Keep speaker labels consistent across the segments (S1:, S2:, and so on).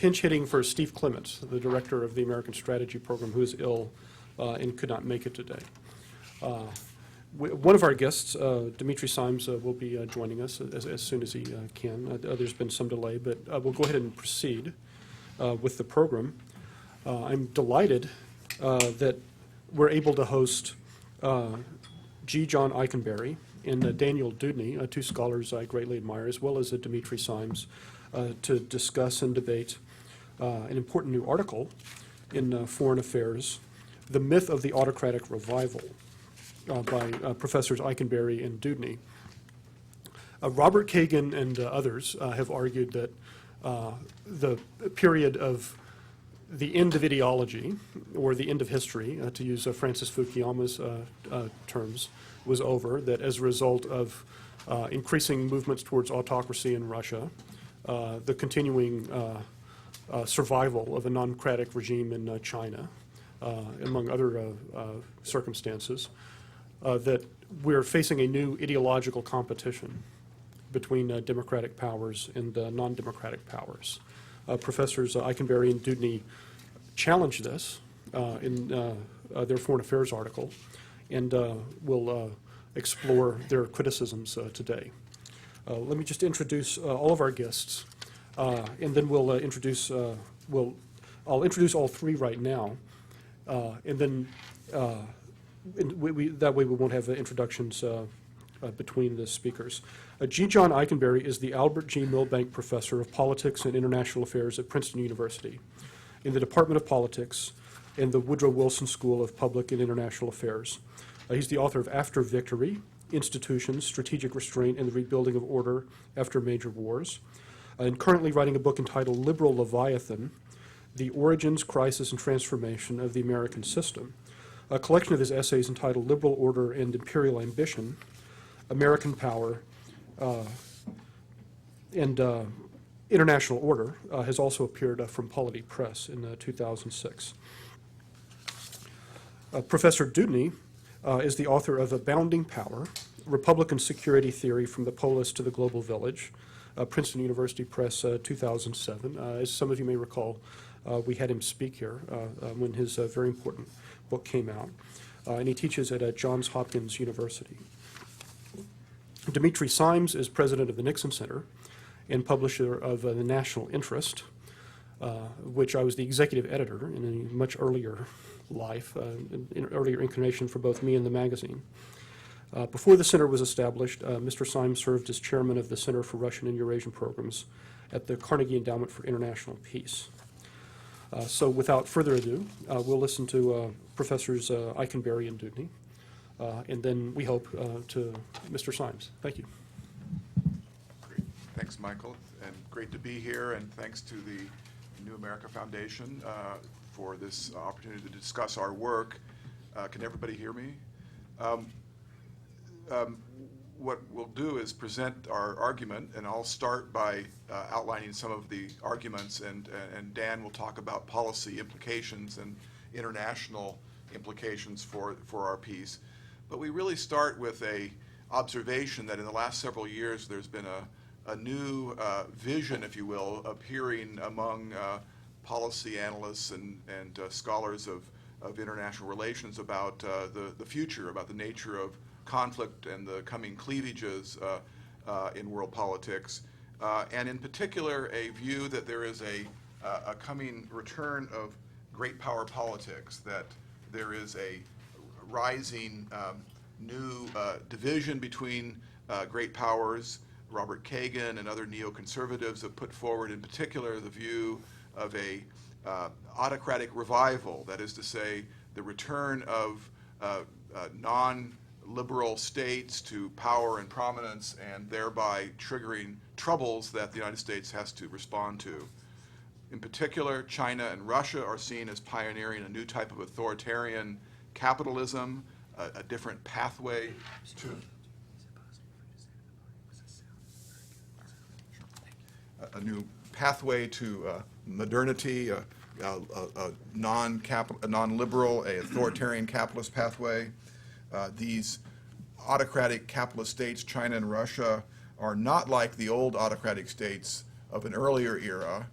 S1: pinch hitting for Steve Clements, the director of the American Strategy Program, who is ill and could not make it today. One of our guests, Dimitri Simes, will be joining us as soon as he can. There's been some delay, but we'll go ahead and proceed with the program. I'm delighted that we're able to host G. John Ikenberry and Daniel Deudney, two scholars I greatly admire, as well as Dimitri Simes, to discuss and debate an important new article in Foreign Affairs, The Myth of the Autocratic Revival, by Professors Ikenberry and Deudney. Robert Kagan and others have argued that the period of the end of ideology, or the end of history, to use Francis Fukuyama's terms, was over, that as a result of increasing movements towards autocracy in Russia, the continuing survival of a non-democratic regime in China, among other circumstances, that we're facing a new ideological competition between democratic powers and non-democratic powers. Professors Ikenberry and Deudney challenge this in their Foreign Affairs article, and will explore their criticisms today. Let me just introduce all of our guests, and then we'll I'll introduce all three right now, and then that way we won't have introductions between the speakers. G. John Ikenberry is the Albert G. Milbank Professor of Politics and International Affairs at Princeton University in the Department of Politics and the Woodrow Wilson School of Public and International Affairs. He's the author of After Victory, Institutions, Strategic Restraint, and the Rebuilding of Order After Major Wars, and currently writing a book entitled Liberal Leviathan, The Origins, Crisis, and Transformation of the American System, a collection of his essays entitled Liberal Order and Imperial Ambition, American Power, and International Order, has also appeared from Polity Press in 2006. Professor Deudney is the author of Abounding Power, Republican Security Theory from the Polis to the Global Village, Princeton University Press, 2007. As some of you may recall, we had him speak here when his very important book came out, and he teaches at Johns Hopkins University. Dimitri Simes is president of the Nixon Center and publisher of The National Interest, which I was the executive editor in a much earlier life, an earlier incarnation for both me and the magazine. Before the center was established, Mr. Simes served as chairman of the Center for Russian and Eurasian Programs at the Carnegie Endowment for International Peace. So without further ado, we'll listen to Professors Ikenberry and Deudney, and then we hope to Mr. Simes. Thank you.
S2: Great. Thanks, Michael, and great to be here, and thanks to the New America Foundation for this opportunity to discuss our work. Can everybody hear me? What we'll do is present our argument, and I'll start by outlining some of the arguments, and Dan will talk about policy implications and international implications for our piece. But we really start with a observation that in the last several years there's been a new vision, if you will, appearing among policy analysts and scholars of international relations about the future, about the nature of conflict and the coming cleavages in world politics, and in particular a view that there is a coming return of great power politics, that there is a rising new division between great powers. Robert Kagan and other neoconservatives have put forward in particular the view of a autocratic revival, that is to say, the return of non-liberal states to power and prominence, and thereby triggering troubles that the United States has to respond to. In particular, China and Russia are seen as pioneering a new type of authoritarian capitalism, a different pathway to a new pathway to modernity, a non-liberal, authoritarian capitalist pathway. These autocratic capitalist states, China and Russia, are not like the old autocratic states of an earlier era,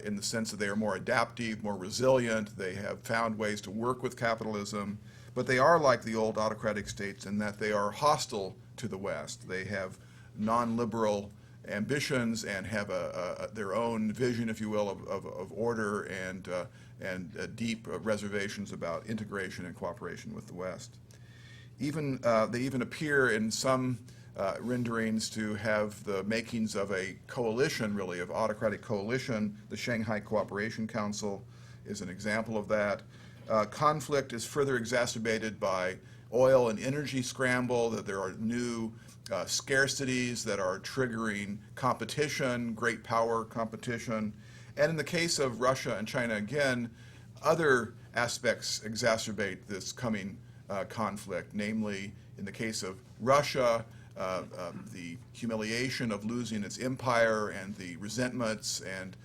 S2: in the sense that they are more adaptive, more resilient. They have found ways to work with capitalism, but they are like the old autocratic states in that they are hostile to the West. They have non-liberal ambitions and have their own vision, if you will, of order and deep reservations about integration and cooperation with the West. They even appear in some renderings to have the makings of a coalition, really, of autocratic coalition. The Shanghai Cooperation Council is an example of that. Conflict is further exacerbated by oil and energy scramble, that there are new scarcities that are triggering competition, great power competition. And in the case of Russia and China, again, other aspects exacerbate this coming conflict, namely, in the case of Russia, the humiliation of losing its empire and the resentments and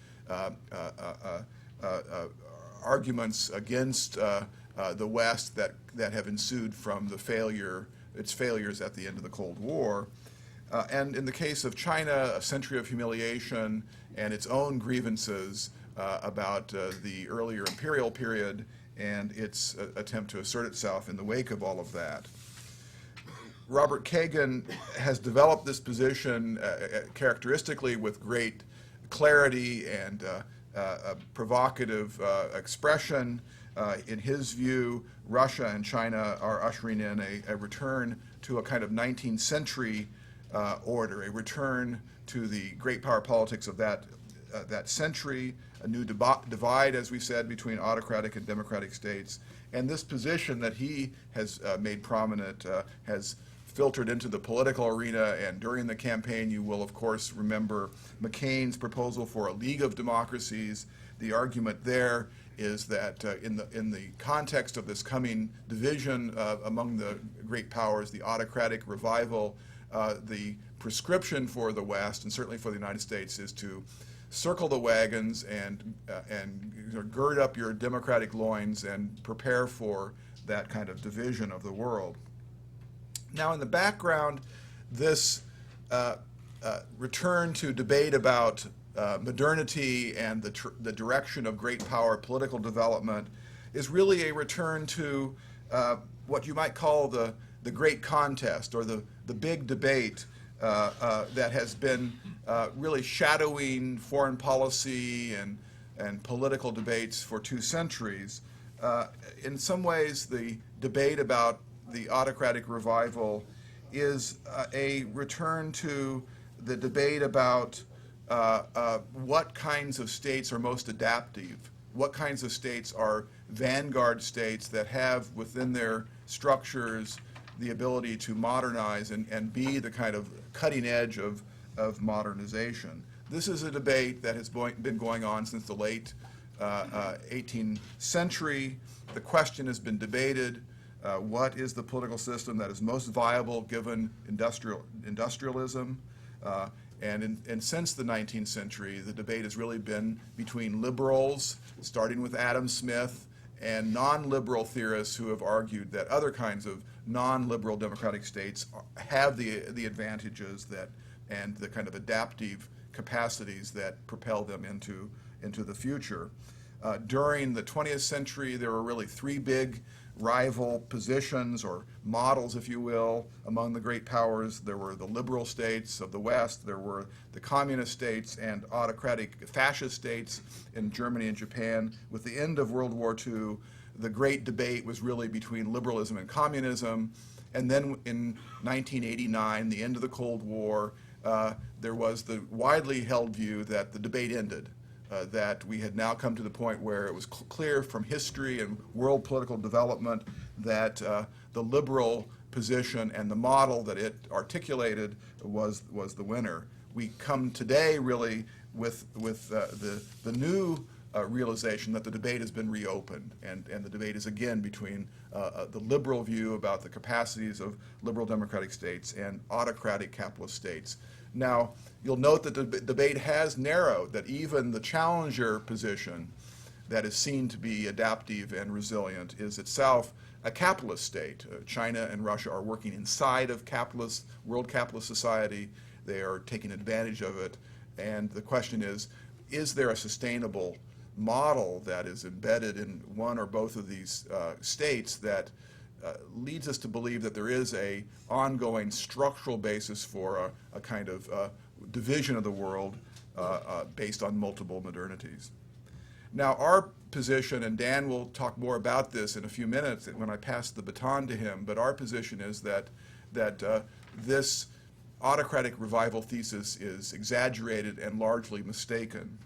S2: arguments against the West that have ensued from its failures at the end of the Cold War. And in the case of China, a century of humiliation and its own grievances about the earlier imperial period and its attempt to assert itself in the wake of all of that. Robert Kagan has developed this position characteristically with great clarity and provocative expression. In his view, Russia and China are ushering in a return to a kind of 19th century order, a return to the great power politics of that century, a new divide, as we said, between autocratic and democratic states. And this position that he has made prominent has filtered into the political arena, and during the campaign you will of course remember McCain's proposal for a League of Democracies. The argument there is that in the context of this coming division among the great powers, the autocratic revival, the prescription for the West, and certainly for the United States, is to circle the wagons and gird up your democratic loins and prepare for that kind of division of the world. Now, in the background, this return to debate about modernity and the direction of great power political development is really a return to what you might call the great contest, or the big debate that has been really shadowing foreign policy and political debates for 2 centuries. In some ways, the debate about the autocratic revival is a return to the debate about what kinds of states are most adaptive, what kinds of states are vanguard states that have within their structures the ability to modernize and be the kind of cutting edge of modernization. This is a debate that has been going on since the late 18th century. The question has been debated. What is the political system that is most viable given industrialism? And since the 19th century, the debate has really been between liberals, starting with Adam Smith, and non-liberal theorists who have argued that other kinds of non-liberal democratic states have the advantages and the kind of adaptive capacities that propel them into the future. During the 20th century, there were really 3 big rival positions, or models, if you will, among the great powers. There were the liberal states of the West, there were the communist states and autocratic fascist states in Germany and Japan. With the end of World War II, the great debate was really between liberalism and communism. And then in 1989, the end of the Cold War, there was the widely held view that the debate ended. That we had now come to the point where it was clear from history and world political development that the liberal position and the model that it articulated was the winner. We come today really with the new realization that the debate has been reopened, and the debate is again between the liberal view about the capacities of liberal democratic states and autocratic capitalist states. Now, you'll note that the debate has narrowed, that even the challenger position that is seen to be adaptive and resilient is itself a capitalist state. China and Russia are working inside of world capitalist society. They are taking advantage of it. And the question is is there a sustainable model that is embedded in one or both of these states that leads us to believe that there is a ongoing structural basis for a kind of division of the world based on multiple modernities. Now, our position, and Dan will talk more about this in a few minutes when I pass the baton to him, but our position is that this autocratic revival thesis is exaggerated and largely mistaken,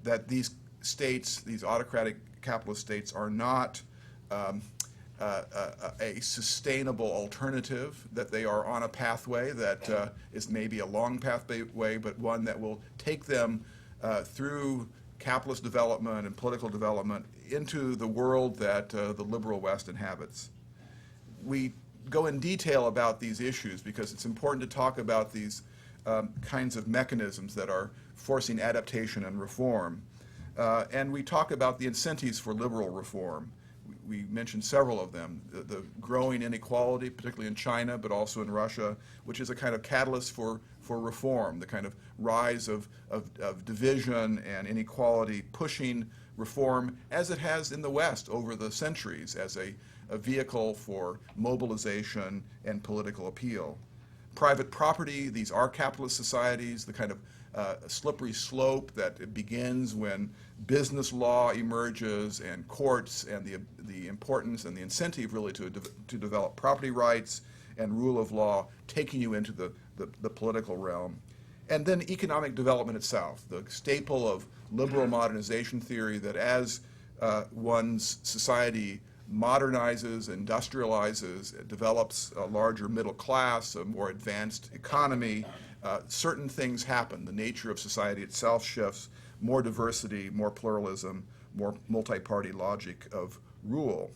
S2: that these states, these autocratic capitalist states, are not a sustainable alternative, that they are on a pathway that is maybe a long pathway, but one that will take them through capitalist development and political development into the world that the liberal West inhabits. We go in detail about these issues because it's important to talk about these kinds of mechanisms that are forcing adaptation and reform. And we talk about the incentives for liberal reform. We mentioned several of them. The growing inequality, particularly in China, but also in Russia, which is a kind of catalyst for reform, the kind of rise of division and inequality pushing reform, as it has in the West over the centuries, as a vehicle for mobilization and political appeal. Private property, these are capitalist societies, the kind of slippery slope that begins when business law emerges and courts, and the importance and the incentive really to develop property rights and rule of law, taking you into the political realm. And then economic development itself, the staple of liberal modernization theory, that as one's society modernizes, industrializes, it develops a larger middle class, a more advanced economy, certain things happen. The nature of society itself shifts, more diversity, more pluralism, more multi-party logic of rule.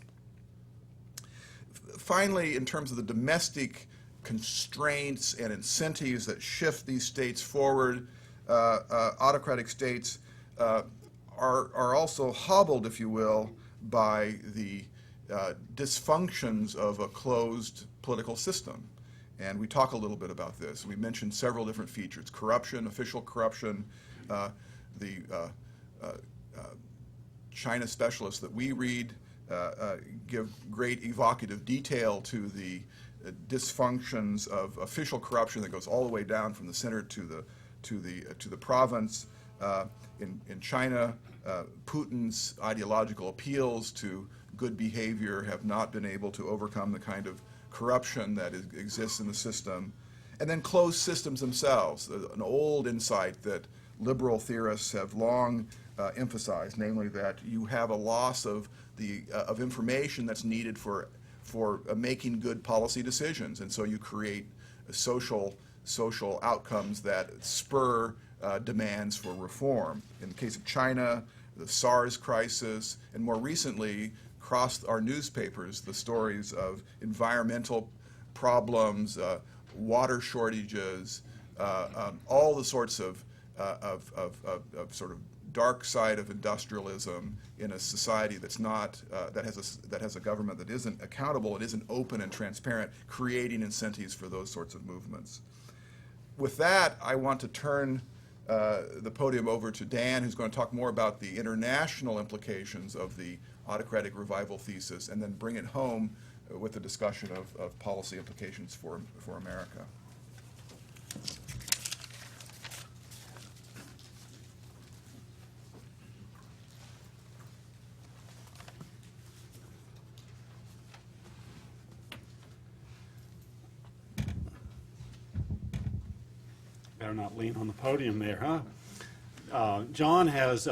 S2: Finally, in terms of the domestic constraints and incentives that shift these states forward, autocratic states are also hobbled, if you will, by the dysfunctions of a closed political system. And we talk a little bit about this. We mentioned several different features: corruption, official corruption. The China specialists that we read give great evocative detail to the dysfunctions of official corruption that goes all the way down from the center to the province. In China, Putin's ideological appeals to good behavior have not been able to overcome the kind of corruption that exists in the system. And then closed systems themselves, an old insight that liberal theorists have long emphasized, namely that you have a loss of information that's needed for making good policy decisions, and so you create social outcomes that spur demands for reform. In the case of China, the SARS crisis, and more recently, across our newspapers, the stories of environmental problems, water shortages, all the sorts of sort of dark side of industrialism in a society that's not that has a government that isn't accountable, it isn't open and transparent, creating incentives for those sorts of movements. With that, I want to turn the podium over to Dan, who's going to talk more about the international implications of the autocratic revival thesis, and then bring it home with a discussion of policy implications for America.
S3: Better not lean on the podium there, huh? John has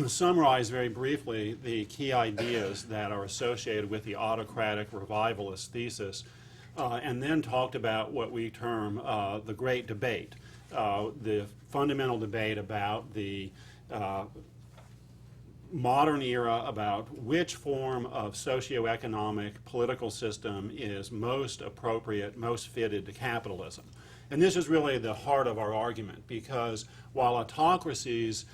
S3: summarized very briefly the key ideas that are associated with the autocratic revivalist thesis, and then talked about what we term the great debate, the fundamental debate about the modern era, about which form of socioeconomic political system is most appropriate, most fitted to capitalism. And this is really the heart of our argument, because while autocracies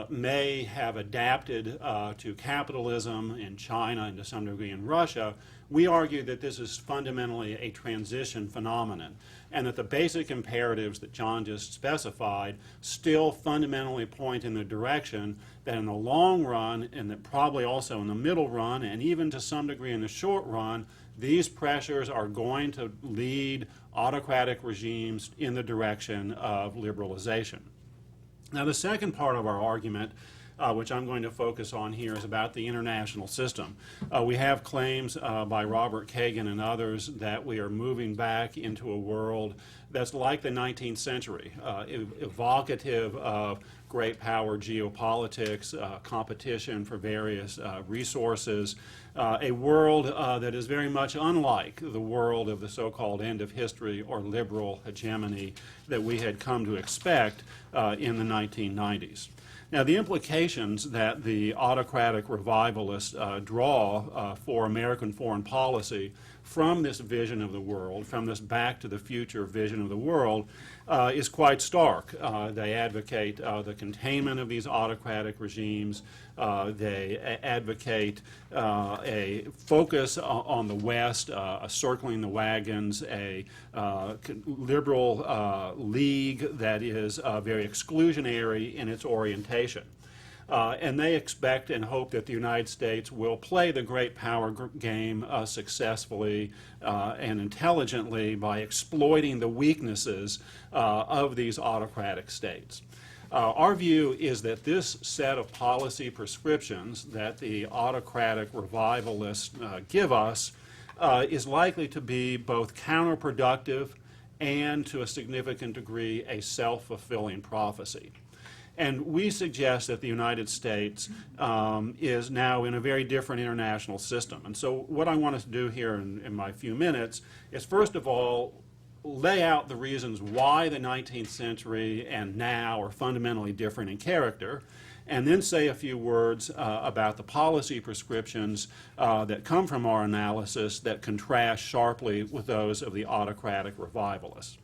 S3: may have adapted to capitalism in China and to some degree in Russia, we argue that this is fundamentally a transition phenomenon, and that the basic imperatives that John just specified still fundamentally point in the direction that in the long run, and that probably also in the middle run, and even to some degree in the short run, these pressures are going to lead autocratic regimes in the direction of liberalization. Now, the second part of our argument, which I'm going to focus on here, is about the international system. We have claims by Robert Kagan and others that we are moving back into a world that's like the 19th century, evocative of great power geopolitics, competition for various resources, a world that is very much unlike the world of the so-called end of history or liberal hegemony that we had come to expect in the 1990s. Now, the implications that the autocratic revivalists draw for American foreign policy from this vision of the world, from this back to the future vision of the world, is quite stark. They advocate the containment of these autocratic regimes. They advocate a focus on the West, circling the wagons, a liberal league that is very exclusionary in its orientation. And they expect and hope that the United States will play the great power game successfully and intelligently by exploiting the weaknesses of these autocratic states. Our view is that this set of policy prescriptions that the autocratic revivalists give us is likely to be both counterproductive and, to a significant degree, a self-fulfilling prophecy. And we suggest that the United States is now in a very different international system. And so what I want us to do here in my few minutes is, first of all, lay out the reasons why the 19th century and now are fundamentally different in character, and then say a few words about the policy prescriptions that come from our analysis that contrast sharply with those of the autocratic revivalists.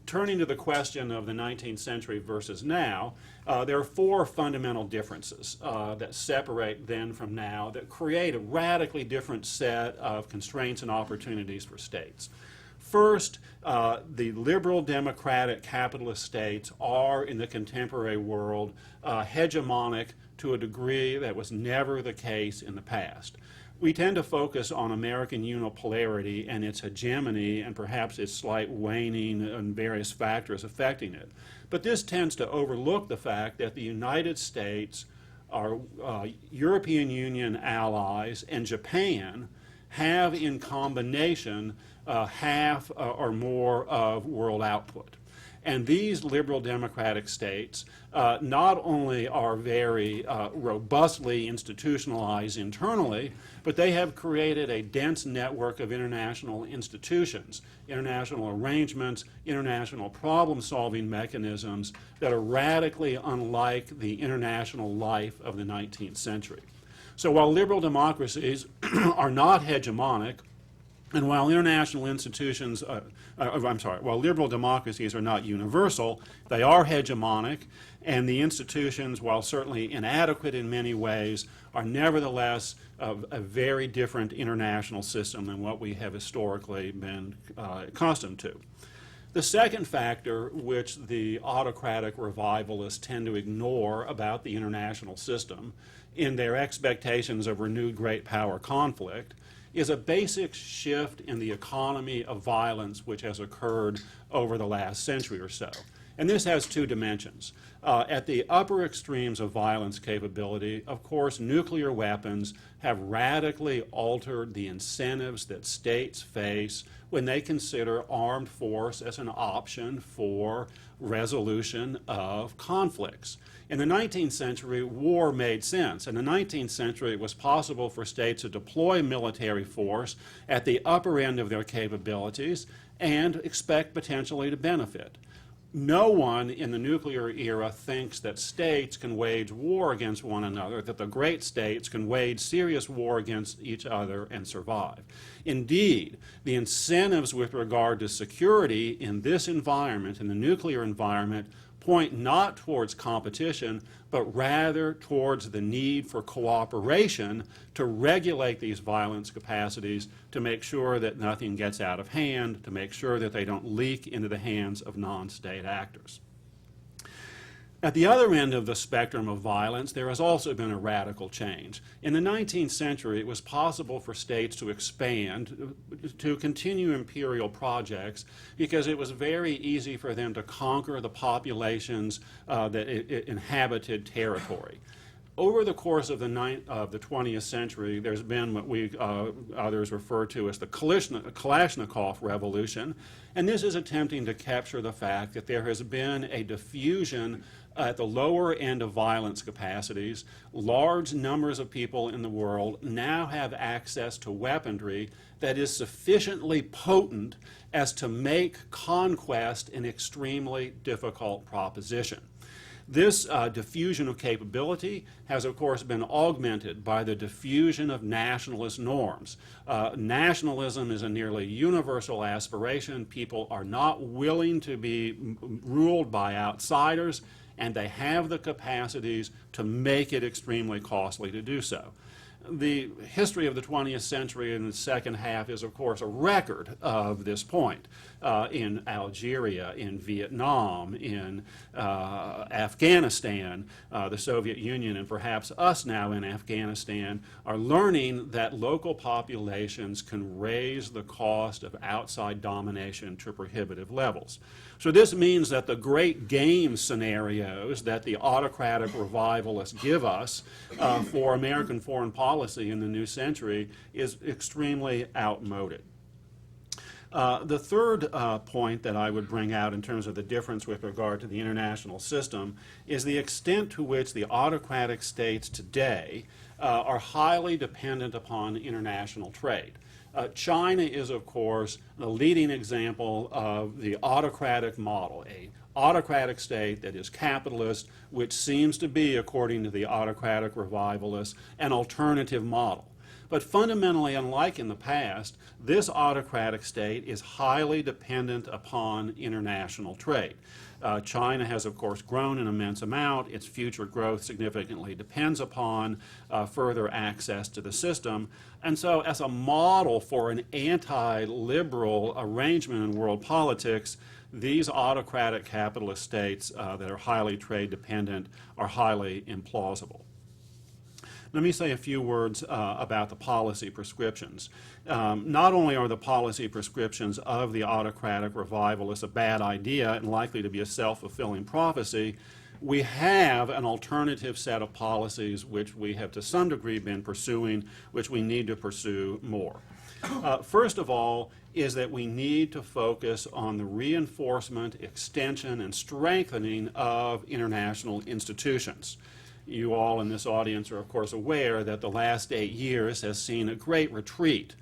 S3: Turning to the question of the 19th century versus now, there are four fundamental differences that separate then from now that create a radically different set of constraints and opportunities for states. First, the liberal democratic capitalist states are, in the contemporary world, hegemonic to a degree that was never the case in the past. We tend to focus on American unipolarity and its hegemony and perhaps its slight waning and various factors affecting it. But this tends to overlook the fact that the United States, our European Union allies, and Japan have in combination half or more of world output. And these liberal democratic states not only are very robustly institutionalized internally, but they have created a dense network of international institutions, international arrangements, international problem-solving mechanisms that are radically unlike the international life of the 19th century. So while liberal democracies are not hegemonic, and while international institutions, while liberal democracies are not universal, they are hegemonic, and the institutions, while certainly inadequate in many ways, are nevertheless a very different international system than what we have historically been accustomed to. The second factor, which the autocratic revivalists tend to ignore about the international system in their expectations of renewed great power conflict, is a basic shift in the economy of violence which has occurred over the last century or so. And this has two dimensions. At the upper extremes of violence capability, of course, nuclear weapons have radically altered the incentives that states face when they consider armed force as an option for resolution of conflicts. In the 19th century, war made sense. In the 19th century, it was possible for states to deploy military force at the upper end of their capabilities and expect potentially to benefit. No one in the nuclear era thinks that states can wage war against one another, that the great states can wage serious war against each other and survive. Indeed, the incentives with regard to security in this environment, in the nuclear environment, point not towards competition, but rather towards the need for cooperation to regulate these violence capacities, to make sure that nothing gets out of hand, to make sure that they don't leak into the hands of non-state actors. At the other end of the spectrum of violence, there has also been a radical change. In the 19th century, it was possible for states to expand, to continue imperial projects, because it was very easy for them to conquer the populations that inhabited territory. Over the course of the 20th century, there's been what others refer to as the Kalashnikov Revolution, and this is attempting to capture the fact that there has been a diffusion at the lower end of violence capacities. Large numbers of people in the world now have access to weaponry that is sufficiently potent as to make conquest an extremely difficult proposition. This diffusion of capability has, of course, been augmented by the diffusion of nationalist norms. Nationalism is a nearly universal aspiration. People are not willing to be ruled by outsiders, and they have the capacities to make it extremely costly to do so. The history of the 20th century in the second half is, of course, a record of this point. In Algeria, in Vietnam, in Afghanistan, the Soviet Union, and perhaps us now in Afghanistan, are learning that local populations can raise the cost of outside domination to prohibitive levels. So this means that the great game scenarios that the autocratic revivalists give us for American foreign policy in the new century is extremely outmoded. The third point that I would bring out in terms of the difference with regard to the international system is the extent to which the autocratic states today are highly dependent upon international trade. China is, of course, the leading example of the autocratic model, a autocratic state that is capitalist, which seems to be, according to the autocratic revivalists, an alternative model. But fundamentally, unlike in the past, this autocratic state is highly dependent upon international trade. China has, of course, grown an immense amount. Its future growth significantly depends upon further access to the system. And so as a model for an anti-liberal arrangement in world politics, these autocratic capitalist states that are highly trade dependent are highly implausible. Let me say a few words about the policy prescriptions. Not only are the policy prescriptions of the autocratic revivalists a bad idea and likely to be a self-fulfilling prophecy, we have an alternative set of policies which we have to some degree been pursuing, which we need to pursue more. First of all is that we need to focus on the reinforcement, extension, and strengthening of international institutions. You all in this audience are, of course, aware that the last 8 years has seen a great retreat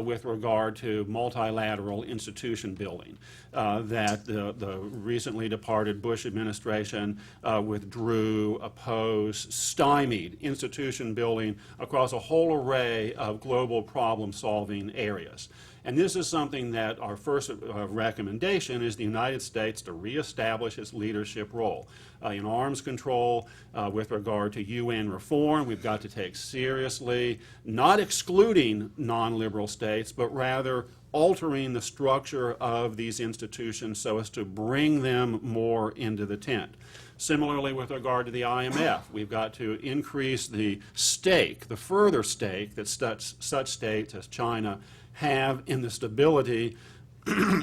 S3: with regard to multilateral institution building, that the recently departed Bush administration withdrew, opposed, stymied institution building across a whole array of global problem-solving areas. And this is something that our first recommendation is the United States to reestablish its leadership role. In arms control, with regard to UN reform, we've got to take seriously, not excluding non-liberal states, but rather altering the structure of these institutions so as to bring them more into the tent. Similarly, with regard to the IMF, we've got to increase the stake, the further stake that such states as China have in the stability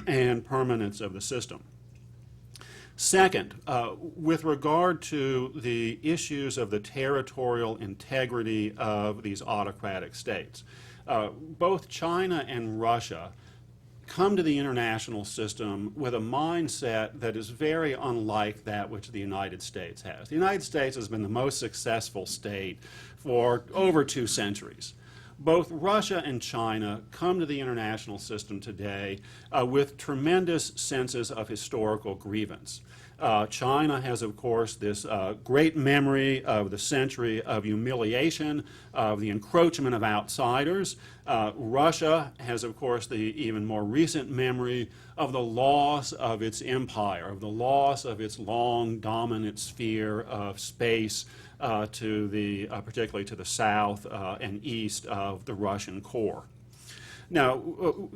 S3: and permanence of the system. Second, with regard to the issues of the territorial integrity of these autocratic states, both China and Russia come to the international system with a mindset that is very unlike that which the United States has. The United States has been the most successful state for over 2 centuries. Both Russia and China come to the international system today with tremendous senses of historical grievance. China has, of course, this great memory of the century of humiliation, of the encroachment of outsiders. Russia has, of course, the even more recent memory of the loss of its empire, of the loss of its long dominant sphere of space particularly to the south and east of the Russian core. Now,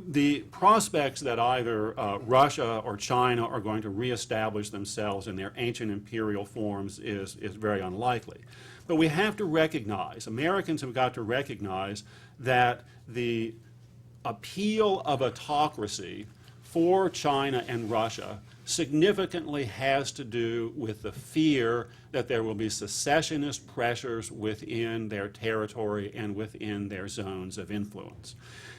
S3: the prospects that either Russia or China are going to reestablish themselves in their ancient imperial forms is very unlikely. But we have to recognize, Americans have got to recognize that the appeal of autocracy for China and Russia significantly has to do with the fear that there will be secessionist pressures within their territory and within their zones of influence.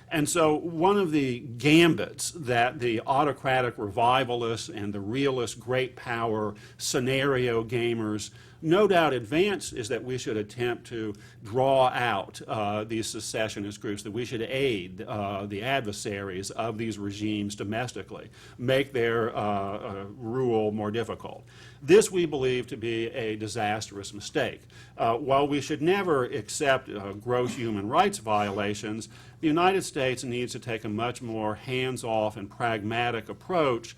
S3: And so one of the gambits that the autocratic revivalists and the realist great power scenario gamers no doubt advance is that we should attempt to draw out these secessionist groups, that we should aid the adversaries of these regimes domestically, make their rule more difficult. This we believe to be a disastrous mistake. While we should never accept gross human rights violations, the United States needs to take a much more hands-off and pragmatic approach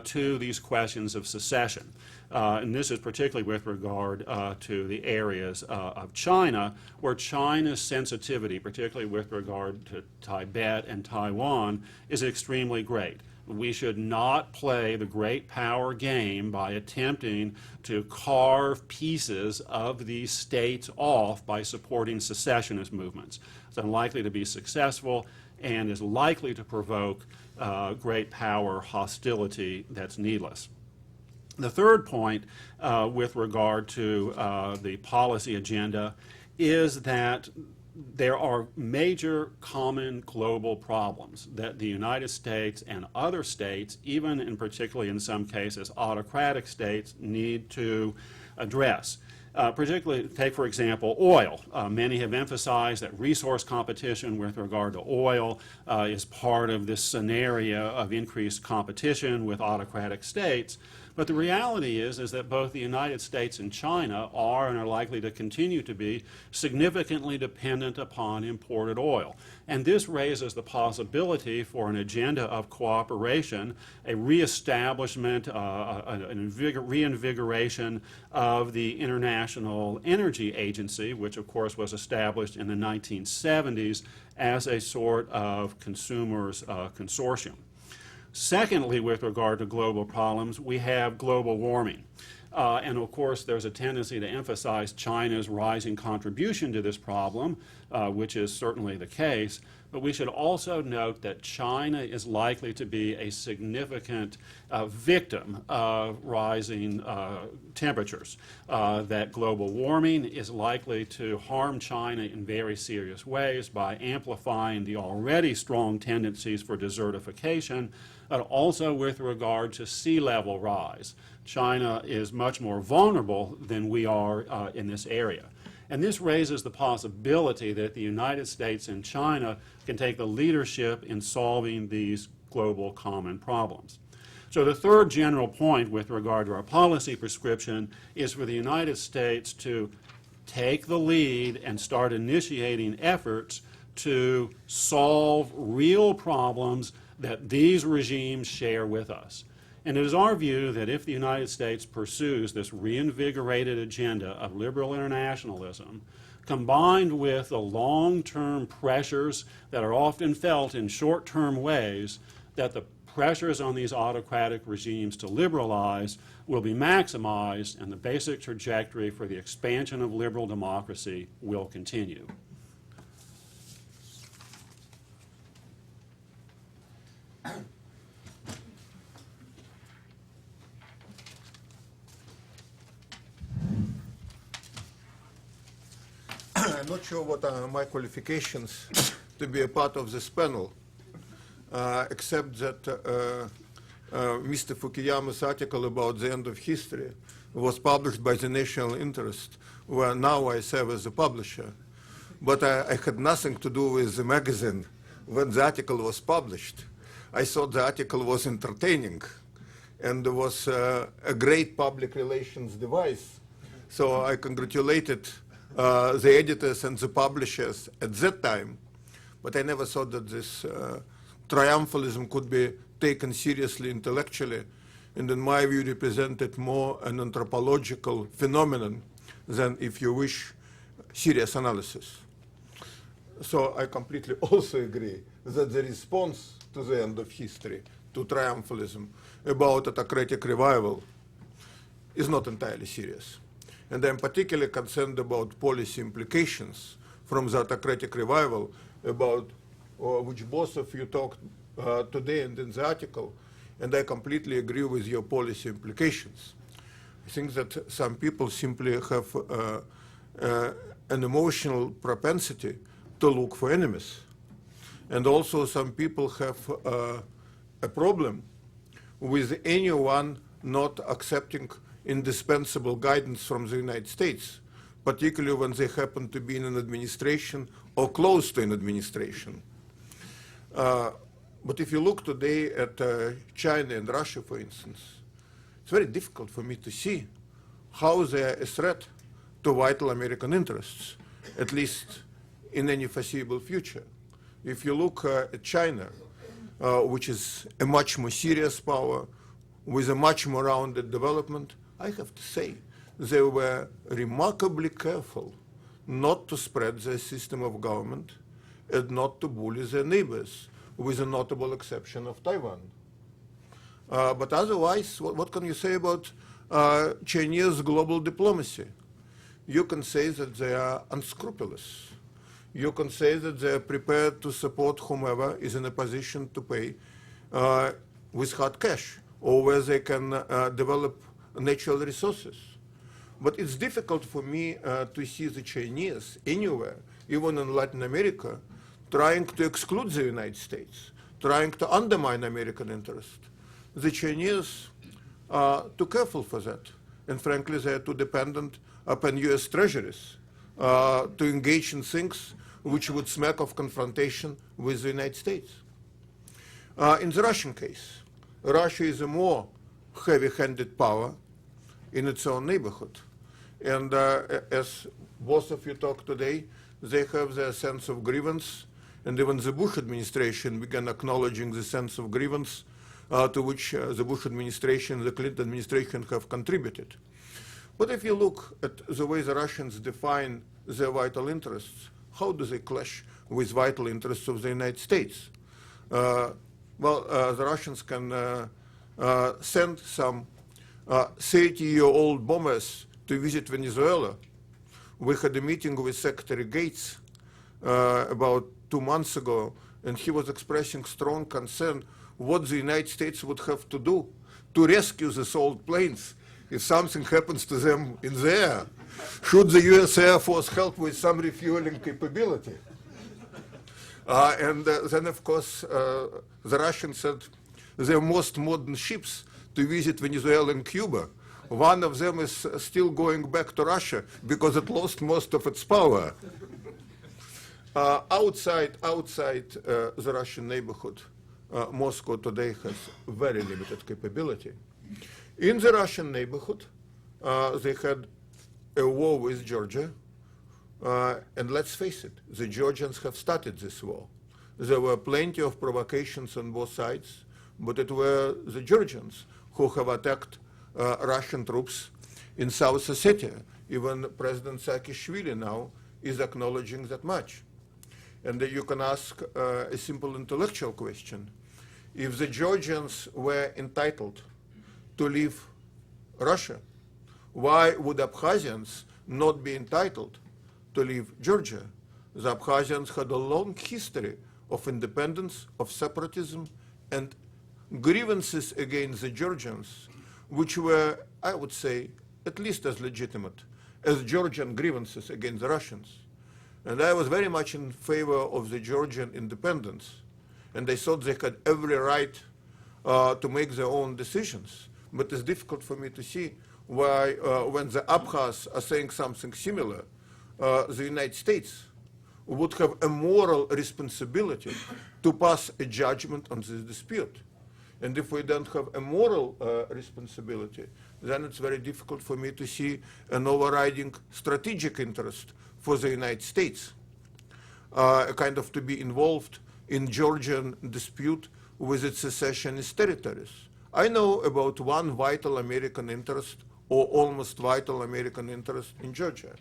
S3: to these questions of secession. And this is particularly with regard to the areas of China, where China's sensitivity, particularly with regard to Tibet and Taiwan, is extremely great. We should not play the great power game by attempting to carve pieces of these states off by supporting secessionist movements. It's unlikely to be successful and is likely to provoke great power hostility that's needless. The third point with regard to the policy agenda is that there are major common global problems that the United States and other states, even and particularly in some cases autocratic states, need to address. Particularly, take for example oil. Many have emphasized that resource competition with regard to oil is part of this scenario of increased competition with autocratic states. But the reality is that both the United States and China are and are likely to continue to be significantly dependent upon imported oil. And this raises the possibility for an agenda of cooperation, a reestablishment, reinvigoration of the International Energy Agency, which of course was established in the 1970s as a sort of consumers' consortium. Secondly, with regard to global problems, we have global warming. And of course, there's a tendency to emphasize China's rising contribution to this problem, which is certainly the case. But we should also note that China is likely to be a significant victim of rising temperatures, that global warming is likely to harm China in very serious ways by amplifying the already strong tendencies for desertification, but also with regard to sea level rise. China is much more vulnerable than we are in this area. And this raises the possibility that the United States and China can take the leadership in solving these global common problems. So the third general point with regard to our policy prescription is for the United States to take the lead and start initiating efforts to solve real problems that these regimes share with us. And it is our view that if the United States pursues this reinvigorated agenda of liberal internationalism, combined with the long-term pressures that are often felt in short-term ways, that the pressures on these autocratic regimes to liberalize will be maximized and the basic trajectory for the expansion of liberal democracy will continue.
S4: I'm not sure what are my qualifications to be a part of this panel, except that Mr. Fukuyama's article about the end of history was published by the National Interest, where now I serve as a publisher. But I had nothing to do with the magazine when the article was published. I thought the article was entertaining, and was a great public relations device. So I congratulated the editors and the publishers at that time, but I never thought that this triumphalism could be taken seriously intellectually, and in my view represented more an anthropological phenomenon than, if you wish, serious analysis. So I completely also agree that the response to the end of history, to triumphalism, about autocratic revival, is not entirely serious. And I'm particularly concerned about policy implications from the autocratic revival, about which both of you talked today and in the article, and I completely agree with your policy implications. I think that some people simply have an emotional propensity to look for enemies. And also some people have a problem with anyone not accepting indispensable guidance from the United States, particularly when they happen to be in an administration or close to an administration. But if you look today at China and Russia, for instance, it's very difficult for me to see how they are a threat to vital American interests, at least in any foreseeable future. If you look at China, which is a much more serious power with a much more rounded development, I have to say they were remarkably careful not to spread their system of government and not to bully their neighbors, with a notable exception of Taiwan. But otherwise, what can you say about Chinese global diplomacy? You can say that they are unscrupulous. You can say that they are prepared to support whomever is in a position to pay with hard cash, or where they can develop natural resources. But it's difficult for me to see the Chinese anywhere, even in Latin America, trying to exclude the United States, trying to undermine American interest. The Chinese are too careful for that. And frankly, they are too dependent upon US treasuries to engage in things which would smack of confrontation with the United States. In the Russian case, Russia is a more heavy-handed power in its own neighborhood. And as both of you talked today, they have their sense of grievance, and even the Bush administration began acknowledging the sense of grievance to which the Bush administration, the Clinton administration have contributed. But if you look at the way the Russians define their vital interests, how do they clash with vital interests of the United States? The Russians can send some 30-year-old bombers to visit Venezuela. We had a meeting with Secretary Gates about 2 months ago, and he was expressing strong concern what the United States would have to do to rescue these old planes if something happens to them in the air. Should the US Air Force help with some refueling capability? And then, of course, the Russians said their most modern ships to visit Venezuela and Cuba. One of them is still going back to Russia because it lost most of its power. Outside the Russian neighborhood, Moscow today has very limited capability. In the Russian neighborhood, they had a war with Georgia, and let's face it, the Georgians have started this war. There were plenty of provocations on both sides, but it were the Georgians who have attacked Russian troops in South Ossetia. Even President Saakashvili now is acknowledging that much. And you can ask a simple intellectual question. If the Georgians were entitled to leave Russia, why would Abkhazians not be entitled to leave Georgia? The Abkhazians had a long history of independence, of separatism, and grievances against the Georgians, which were, I would say, at least as legitimate as Georgian grievances against the Russians. And I was very much in favor of the Georgian independence. And I thought they had every right to make their own decisions. But it's difficult for me to see why, when the Abkhaz are saying something similar, the United States would have a moral responsibility to pass a judgment on this dispute. And if we don't have a moral responsibility, then it's very difficult for me to see an overriding strategic interest for the United States, kind of to be involved in Georgian dispute with its secessionist territories. I know about one vital American interest, or almost vital American interest in Georgia,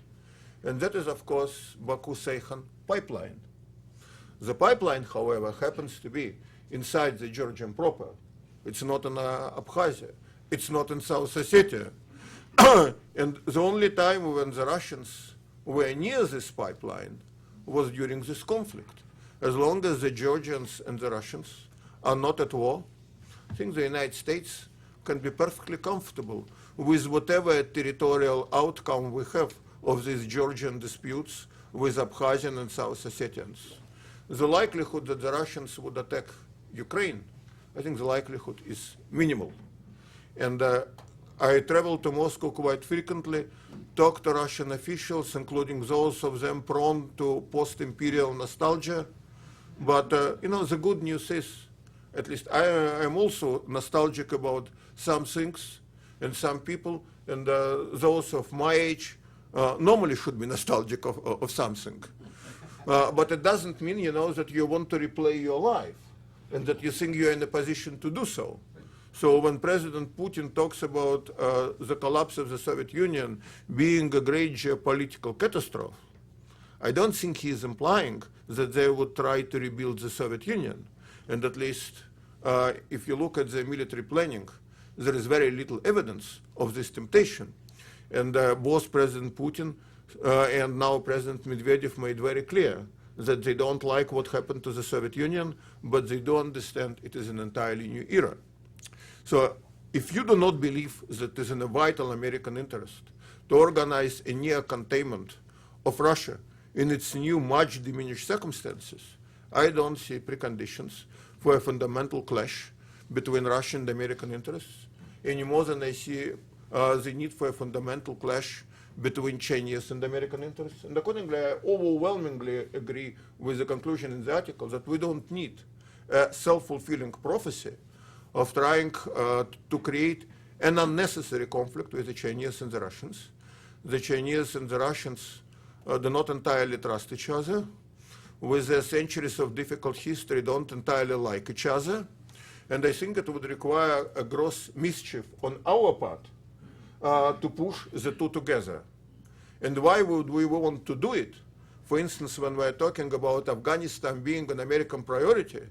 S4: and that is, of course, Baku-Ceyhan pipeline. The pipeline, however, happens to be inside the Georgian proper. It's not in Abkhazia. It's not in South Ossetia. And the only time when the Russians were near this pipeline was during this conflict. As long as the Georgians and the Russians are not at war, I think the United States can be perfectly comfortable with whatever territorial outcome we have of these Georgian disputes with Abkhazian and South Ossetians. The likelihood that the Russians would attack Ukraine, I think the likelihood is minimal. And I travel to Moscow quite frequently, talk to Russian officials, including those of them prone to post-imperial nostalgia. But the good news is, at least I am also nostalgic about some things and some people, and those of my age normally should be nostalgic of something. But it doesn't mean, that you want to replay your life and that you think you're in a position to do so. So when President Putin talks about the collapse of the Soviet Union being a great geopolitical catastrophe, I don't think he is implying that they would try to rebuild the Soviet Union. And at least if you look at the military planning, there is very little evidence of this temptation. And both President Putin and now President Medvedev made very clear that they don't like what happened to the Soviet Union, but they do understand it is an entirely new era. So if you do not believe that it is in a vital American interest to organize a near containment of Russia in its new, much diminished circumstances, I don't see preconditions for a fundamental clash between Russian and American interests any more than I see the need for a fundamental clash between Chinese and American interests. And accordingly, I overwhelmingly agree with the conclusion in the article that we don't need a self-fulfilling prophecy of trying to create an unnecessary conflict with the Chinese and the Russians. The Chinese and the Russians do not entirely trust each other. With their centuries of difficult history, don't entirely like each other. And I think it would require a gross mischief on our part to push the two together. And why would we want to do it? For instance, when we're talking about Afghanistan being an American priority,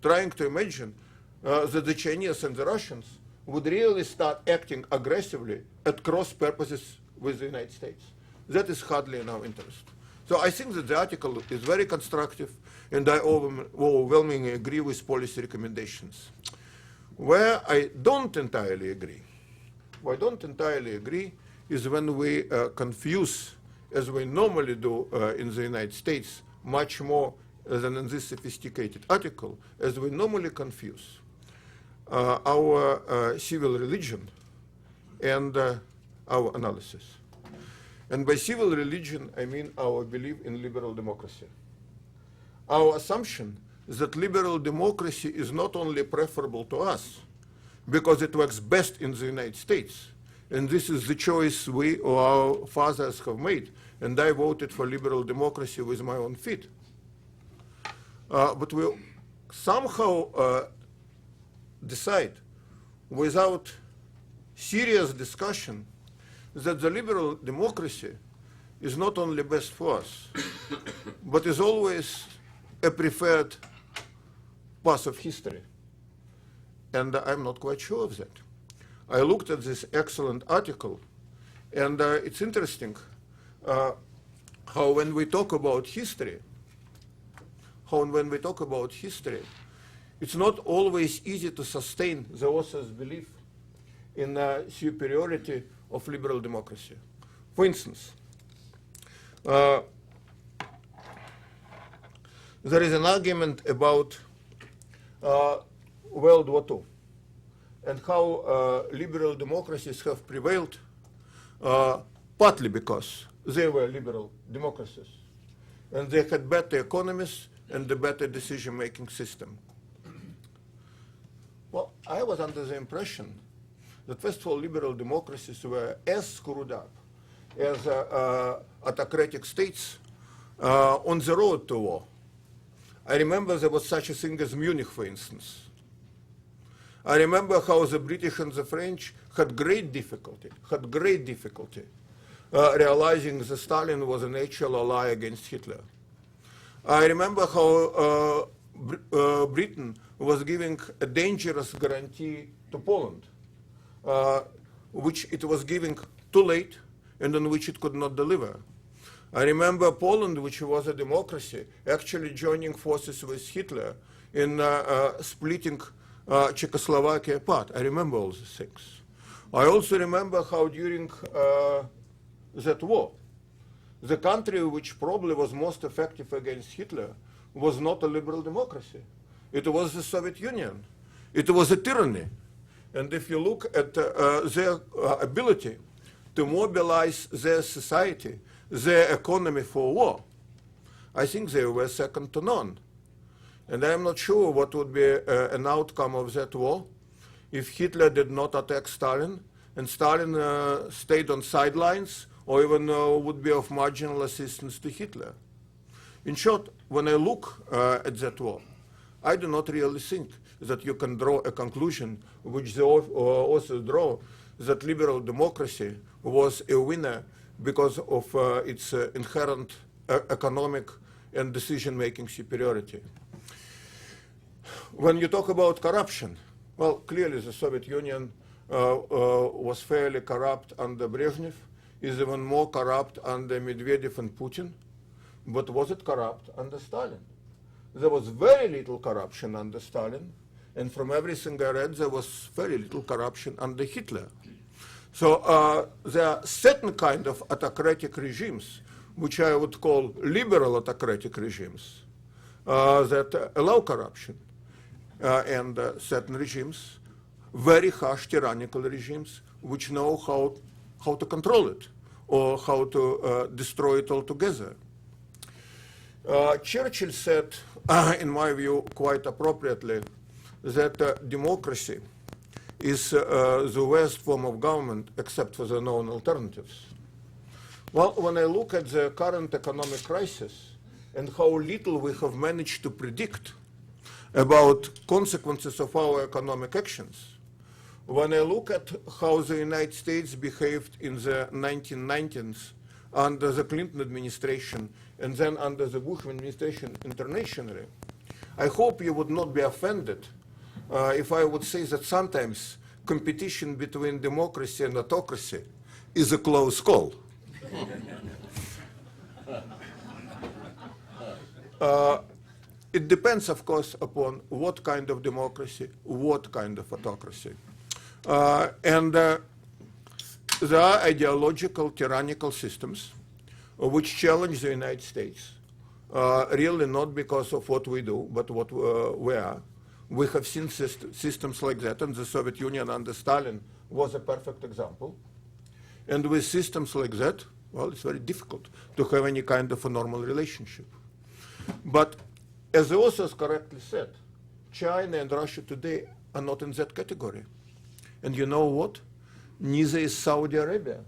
S4: trying to imagine that the Chinese and the Russians would really start acting aggressively at cross purposes with the United States. That is hardly in our interest. So I think that the article is very constructive, and I overwhelmingly agree with policy recommendations. Where I don't entirely agree, is when we confuse, as we normally do in the United States, much more than in this sophisticated article, as we normally confuse our civil religion and our analysis. And by civil religion, I mean our belief in liberal democracy. Our assumption is that liberal democracy is not only preferable to us, because it works best in the United States, and this is the choice we or our fathers have made, and I voted for liberal democracy with my own feet. But we somehow decide, without serious discussion, that the liberal democracy is not only best for us, but is always a preferred path of history. And I'm not quite sure of that. I looked at this excellent article, and it's interesting how when we talk about history, it's not always easy to sustain the author's belief in superiority of liberal democracy. For instance, there is an argument about World War II and how liberal democracies have prevailed, partly because they were liberal democracies and they had better economies and a better decision-making system. Well, I was under the impression that first of all, liberal democracies were as screwed up as autocratic states on the road to war. I remember there was such a thing as Munich, for instance. I remember how the British and the French had great difficulty realizing that Stalin was an actual ally against Hitler. I remember how Britain was giving a dangerous guarantee to Poland, which it was giving too late and on which it could not deliver. I remember Poland, which was a democracy, actually joining forces with Hitler in splitting Czechoslovakia apart. I remember all these things. I also remember how during that war, the country which probably was most effective against Hitler was not a liberal democracy. It was the Soviet Union. It was a tyranny. And if you look at their ability to mobilize their society, their economy for war, I think they were second to none. And I'm not sure what would be an outcome of that war if Hitler did not attack Stalin and Stalin stayed on sidelines or even would be of marginal assistance to Hitler. In short, when I look at that war, I do not really think that you can draw a conclusion which the authors draw that liberal democracy was a winner because of its inherent economic and decision-making superiority. When you talk about corruption, well, clearly the Soviet Union was fairly corrupt under Brezhnev, is even more corrupt under Medvedev and Putin, but was it corrupt under Stalin? There was very little corruption under Stalin, and from everything I read, there was very little corruption under Hitler. So there are certain kind of autocratic regimes, which I would call liberal autocratic regimes, that allow corruption, and certain regimes, very harsh tyrannical regimes, which know how to control it or how to destroy it altogether. Churchill said, in my view, quite appropriately, that democracy is the worst form of government except for the known alternatives. Well, when I look at the current economic crisis and how little we have managed to predict about consequences of our economic actions, when I look at how the United States behaved in the 1990s under the Clinton administration and then under the Bush administration internationally, I hope you would not be offended if I would say that sometimes competition between democracy and autocracy is a close call. It depends, of course, upon what kind of democracy, what kind of autocracy. There are ideological, tyrannical systems which challenge the United States, really not because of what we do, but what we are. We have seen systems like that, and the Soviet Union under Stalin was a perfect example. And with systems like that, well, it's very difficult to have any kind of a normal relationship. But as the authors correctly said, China and Russia today are not in that category. And you know what? Neither is Saudi Arabia.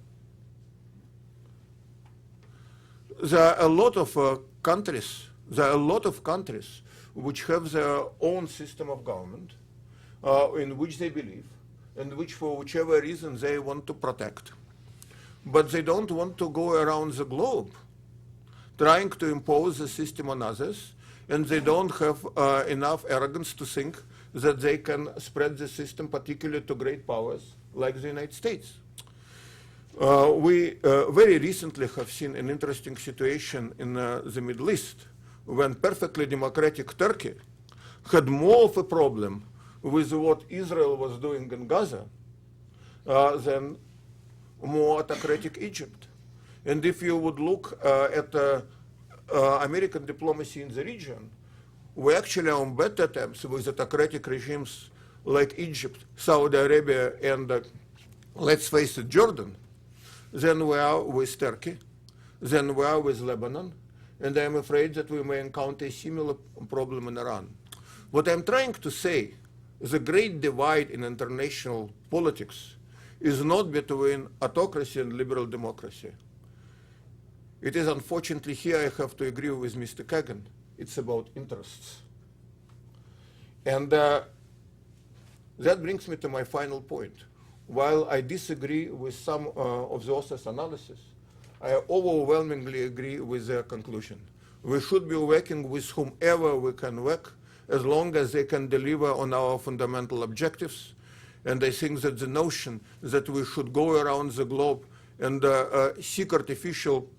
S4: There are a lot of countries which have their own system of government in which they believe and which for whichever reason they want to protect. But they don't want to go around the globe trying to impose the system on others, and they don't have enough arrogance to think that they can spread the system, particularly to great powers like the United States. We very recently have seen an interesting situation in the Middle East when perfectly democratic Turkey had more of a problem with what Israel was doing in Gaza than more autocratic Egypt. And if you would look at American diplomacy in the region, we actually are on better terms with autocratic regimes like Egypt, Saudi Arabia, and let's face it, Jordan, than we are with Turkey, than we are with Lebanon, and I'm afraid that we may encounter a similar problem in Iran. What I'm trying to say the great divide in international politics is not between autocracy and liberal democracy. It is, unfortunately, here I have to agree with Mr. Kagan. It's about interests. And that brings me to my final point. While I disagree with some of the author's analysis, I overwhelmingly agree with their conclusion. We should be working with whomever we can work, as long as they can deliver on our fundamental objectives. And I think that the notion that we should go around the globe and seek artificial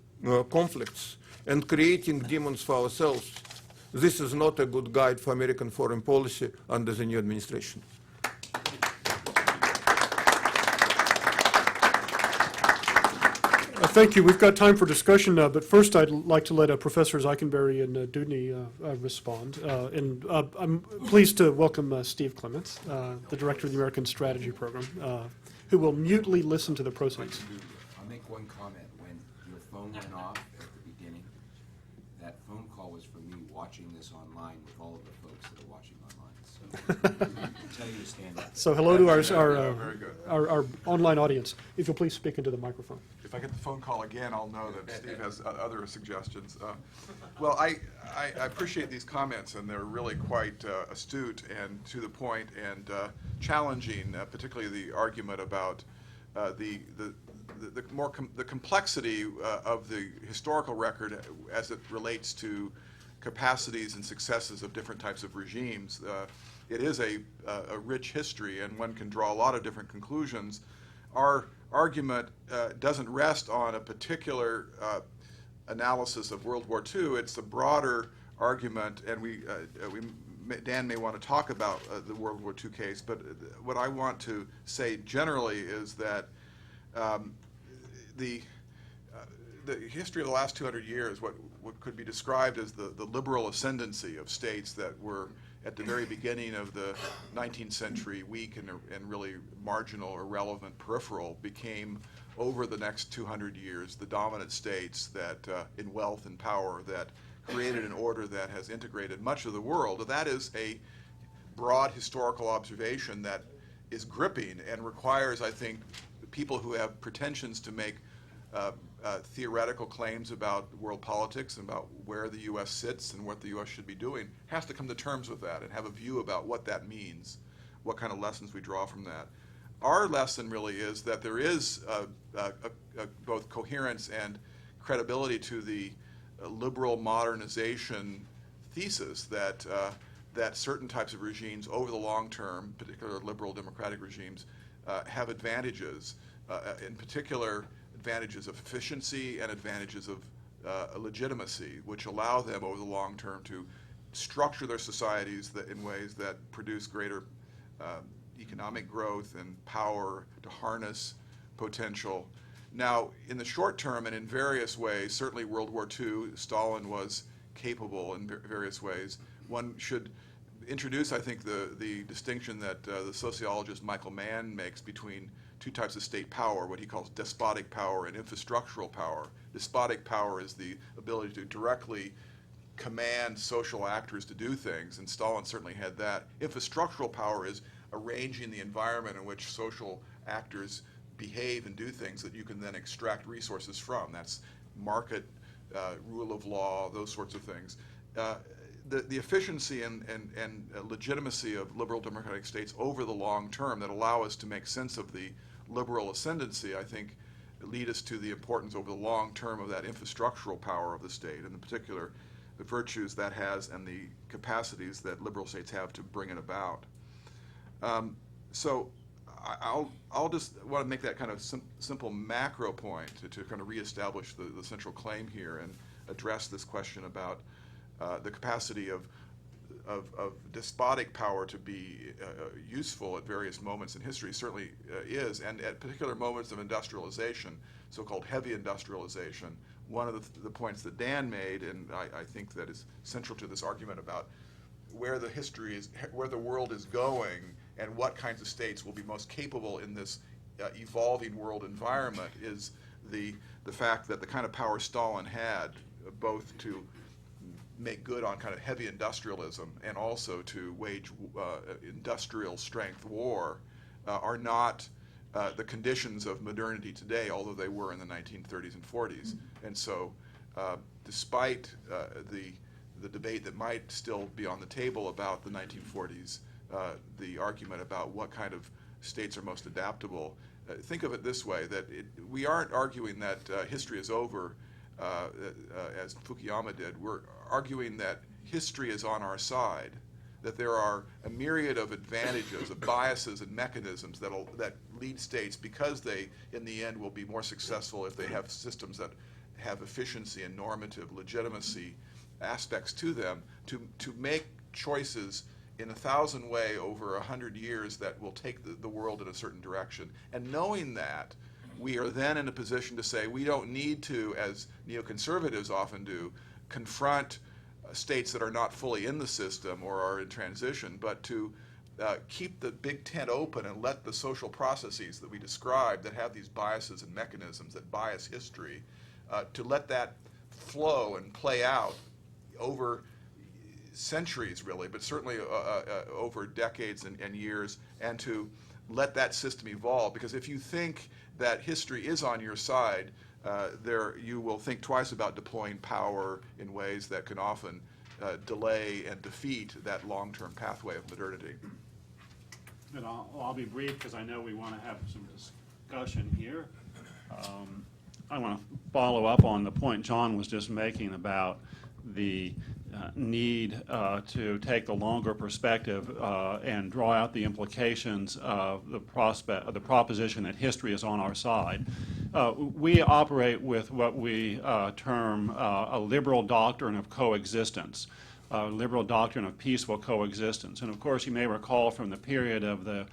S4: conflicts and creating demons for ourselves, this is not a good guide for American foreign policy under the new administration.
S1: Thank you. We've got time for discussion now, but first I'd like to let Professors Ikenberry and Deudney respond. I'm pleased to welcome Steve Clements, the Director of the American Strategy Program, who will mutely listen to the proceedings.
S5: I'll make one comment. When your phone went off at the beginning, that phone call was for me watching this online with all of the folks that are watching online. So tell you to stand up.
S1: So hello to
S2: Very good.
S1: our online audience. If you'll please speak into the microphone.
S2: If I get the phone call again, I'll know that Steve has other suggestions. Well, I appreciate these comments, and they're really quite astute and to the point and challenging, particularly the argument about the complexity of the historical record as it relates to capacities and successes of different types of regimes. It is a rich history, and one can draw a lot of different conclusions. Our argument doesn't rest on a particular analysis of World War II. It's a broader argument, and Dan may want to talk about the World War II case, but what I want to say generally is that the history of the last 200 years, what could be described as the liberal ascendancy of states that were at the very beginning of the 19th century weak and really marginal, irrelevant, peripheral, became over the next 200 years the dominant states that in wealth and power that created an order that has integrated much of the world. That is a broad historical observation that is gripping and requires, I think, people who have pretensions to make theoretical claims about world politics and about where the U.S. sits and what the U.S. should be doing, has to come to terms with that and have a view about what that means, what kind of lessons we draw from that. Our lesson really is that there is both coherence and credibility to the liberal modernization thesis that certain types of regimes over the long term, particularly liberal democratic regimes, have advantages, in particular advantages of efficiency and advantages of legitimacy, which allow them over the long term to structure their societies in ways that produce greater economic growth and power to harness potential. Now, in the short term and in various ways, certainly World War II, Stalin was capable in various ways. One should introduce, I think, the distinction that the sociologist Michael Mann makes between two types of state power, what he calls despotic power and infrastructural power. Despotic power is the ability to directly command social actors to do things, and Stalin certainly had that. Infrastructural power is arranging the environment in which social actors behave and do things that you can then extract resources from. That's market, rule of law, those sorts of things. The efficiency and legitimacy of liberal democratic states over the long term that allow us to make sense of the liberal ascendancy, I think, lead us to the importance over the long term of that infrastructural power of the state, and in particular, the virtues that has and the capacities that liberal states have to bring it about. So I'll just want to make that kind of simple macro point to kind of reestablish the central claim here and address this question about the capacity of despotic power to be useful at various moments in history certainly is, and at particular moments of industrialization, so-called heavy industrialization. One of the points that Dan made, and I think that is central to this argument about where the history is, where the world is going, and what kinds of states will be most capable in this evolving world environment, is the fact that the kind of power Stalin had, both to make good on kind of heavy industrialism and also to wage industrial strength war are not the conditions of modernity today, although they were in the 1930s and 40s. And so despite the debate that might still be on the table about the 1940s, the argument about what kind of states are most adaptable, think of it this way, that we aren't arguing that history is over, as Fukuyama did. We're arguing that history is on our side, that there are a myriad of advantages, of biases and mechanisms that lead states, because they, in the end, will be more successful if they have systems that have efficiency and normative legitimacy aspects to them, to make choices in 1,000 ways over 100 years that will take the world in a certain direction. And knowing that, we are then in a position to say we don't need to, as neoconservatives often do, confront states that are not fully in the system or are in transition, but to keep the big tent open and let the social processes that we describe that have these biases and mechanisms that bias history, to let that flow and play out over centuries, really, but certainly over decades and years, and to let that system evolve. Because if you think that history is on your side, you will think twice about deploying power in ways that can often delay and defeat that long-term pathway of modernity.
S3: And I'll be brief because I know we want to have some discussion here. I want to follow up on the point John was just making about the need to take the longer perspective and draw out the implications of the proposition that history is on our side. We operate with what we term a liberal doctrine of coexistence, a liberal doctrine of peaceful coexistence. And of course, you may recall from the period of the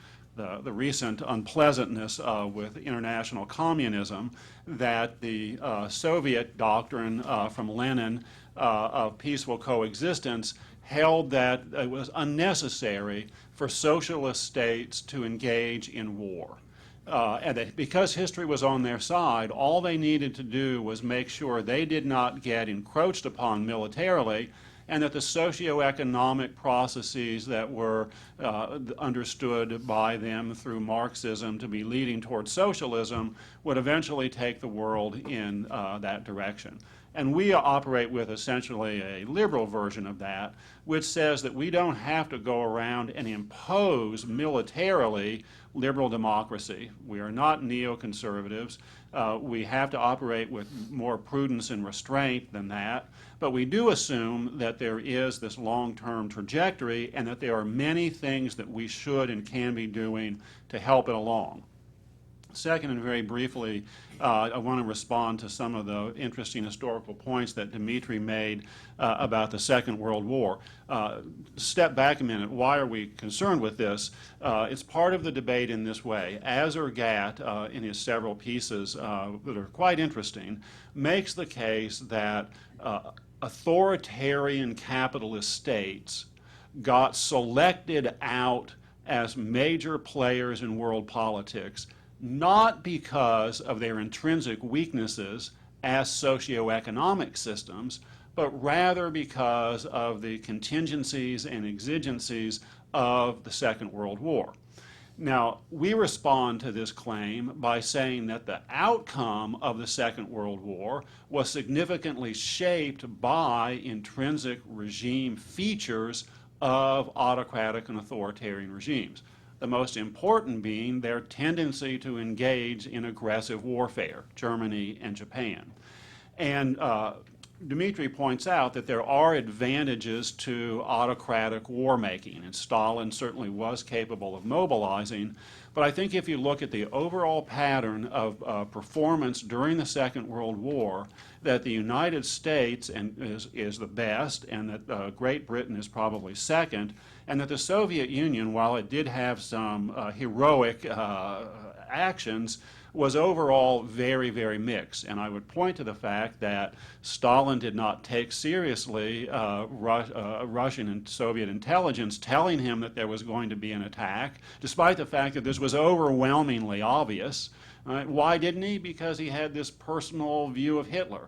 S3: recent unpleasantness with international communism that the Soviet doctrine from Lenin of peaceful coexistence held that it was unnecessary for socialist states to engage in war. And that because history was on their side, all they needed to do was make sure they did not get encroached upon militarily, and that the socioeconomic processes that were understood by them through Marxism to be leading towards socialism would eventually take the world in that direction. And we operate with essentially a liberal version of that, which says that we don't have to go around and impose militarily liberal democracy. We are not neoconservatives. We have to operate with more prudence and restraint than that. But we do assume that there is this long-term trajectory and that there are many things that we should and can be doing to help it along. Second, and very briefly, I want to respond to some of the interesting historical points that Dimitri made about the Second World War. Step back a minute. Why are we concerned with this? It's part of the debate in this way. Azar Gat, in his several pieces that are quite interesting, makes the case that authoritarian capitalist states got selected out as major players in world politics not because of their intrinsic weaknesses as socioeconomic systems, but rather because of the contingencies and exigencies of the Second World War. Now, we respond to this claim by saying that the outcome of the Second World War was significantly shaped by intrinsic regime features of autocratic and authoritarian regimes. The most important being their tendency to engage in aggressive warfare, Germany and Japan. And Dimitri points out that there are advantages to autocratic war making, and Stalin certainly was capable of mobilizing. But I think if you look at the overall pattern of performance during the Second World War, that the United States is the best, and that Great Britain is probably second, and that the Soviet Union, while it did have some heroic actions, was overall very, very mixed. And I would point to the fact that Stalin did not take seriously Russian and Soviet intelligence telling him that there was going to be an attack, despite the fact that this was overwhelmingly obvious. Why didn't he? Because he had this personal view of Hitler.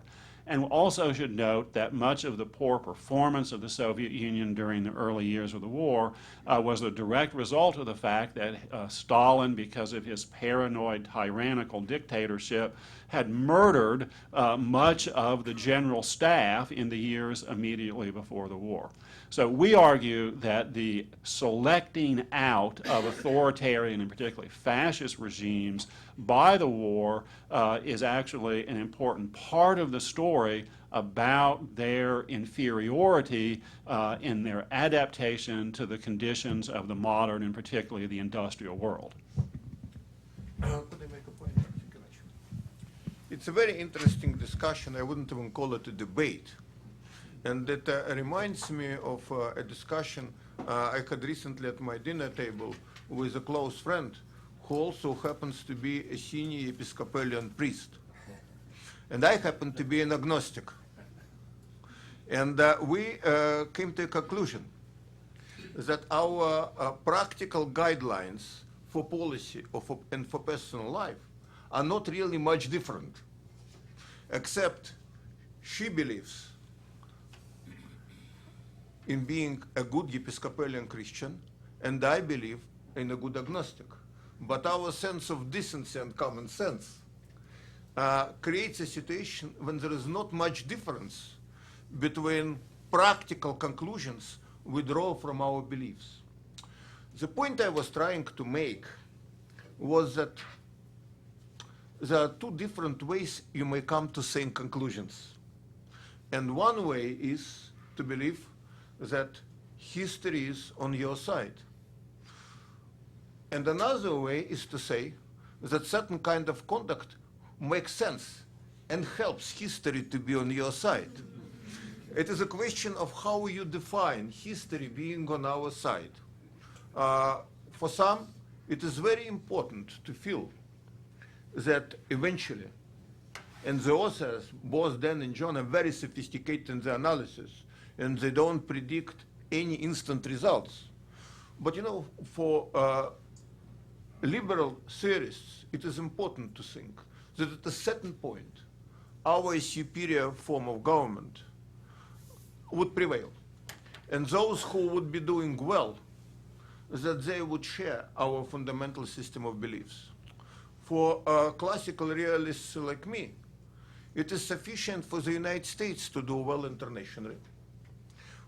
S3: And also should note that much of the poor performance of the Soviet Union during the early years of the war was a direct result of the fact that Stalin, because of his paranoid, tyrannical dictatorship, had murdered much of the general staff in the years immediately before the war. So we argue that the selecting out of authoritarian and particularly fascist regimes by the war is actually an important part of the story about their inferiority in their adaptation to the conditions of the modern and particularly the industrial world.
S4: Could I make a point? It's a very interesting discussion. I wouldn't even call it a debate. And it reminds me of a discussion I had recently at my dinner table with a close friend who also happens to be a senior Episcopalian priest. And I happen to be an agnostic. And we came to a conclusion that our practical guidelines for policy and for personal life are not really much different, except she believes in being a good Episcopalian Christian, and I believe in a good agnostic. But our sense of decency and common sense creates a situation when there is not much difference between practical conclusions we draw from our beliefs. The point I was trying to make was that there are two different ways you may come to same conclusions. And one way is to believe that history is on your side. And another way is to say that certain kind of conduct makes sense and helps history to be on your side. It is a question of how you define history being on our side. For some, it is very important to feel that eventually, and the authors, both Dan and John, are very sophisticated in their analysis, and they don't predict any instant results. But you know, for liberal theorists, it is important to think that at a certain point, our superior form of government would prevail. And those who would be doing well, that they would share our fundamental system of beliefs. For classical realists like me, it is sufficient for the United States to do well internationally,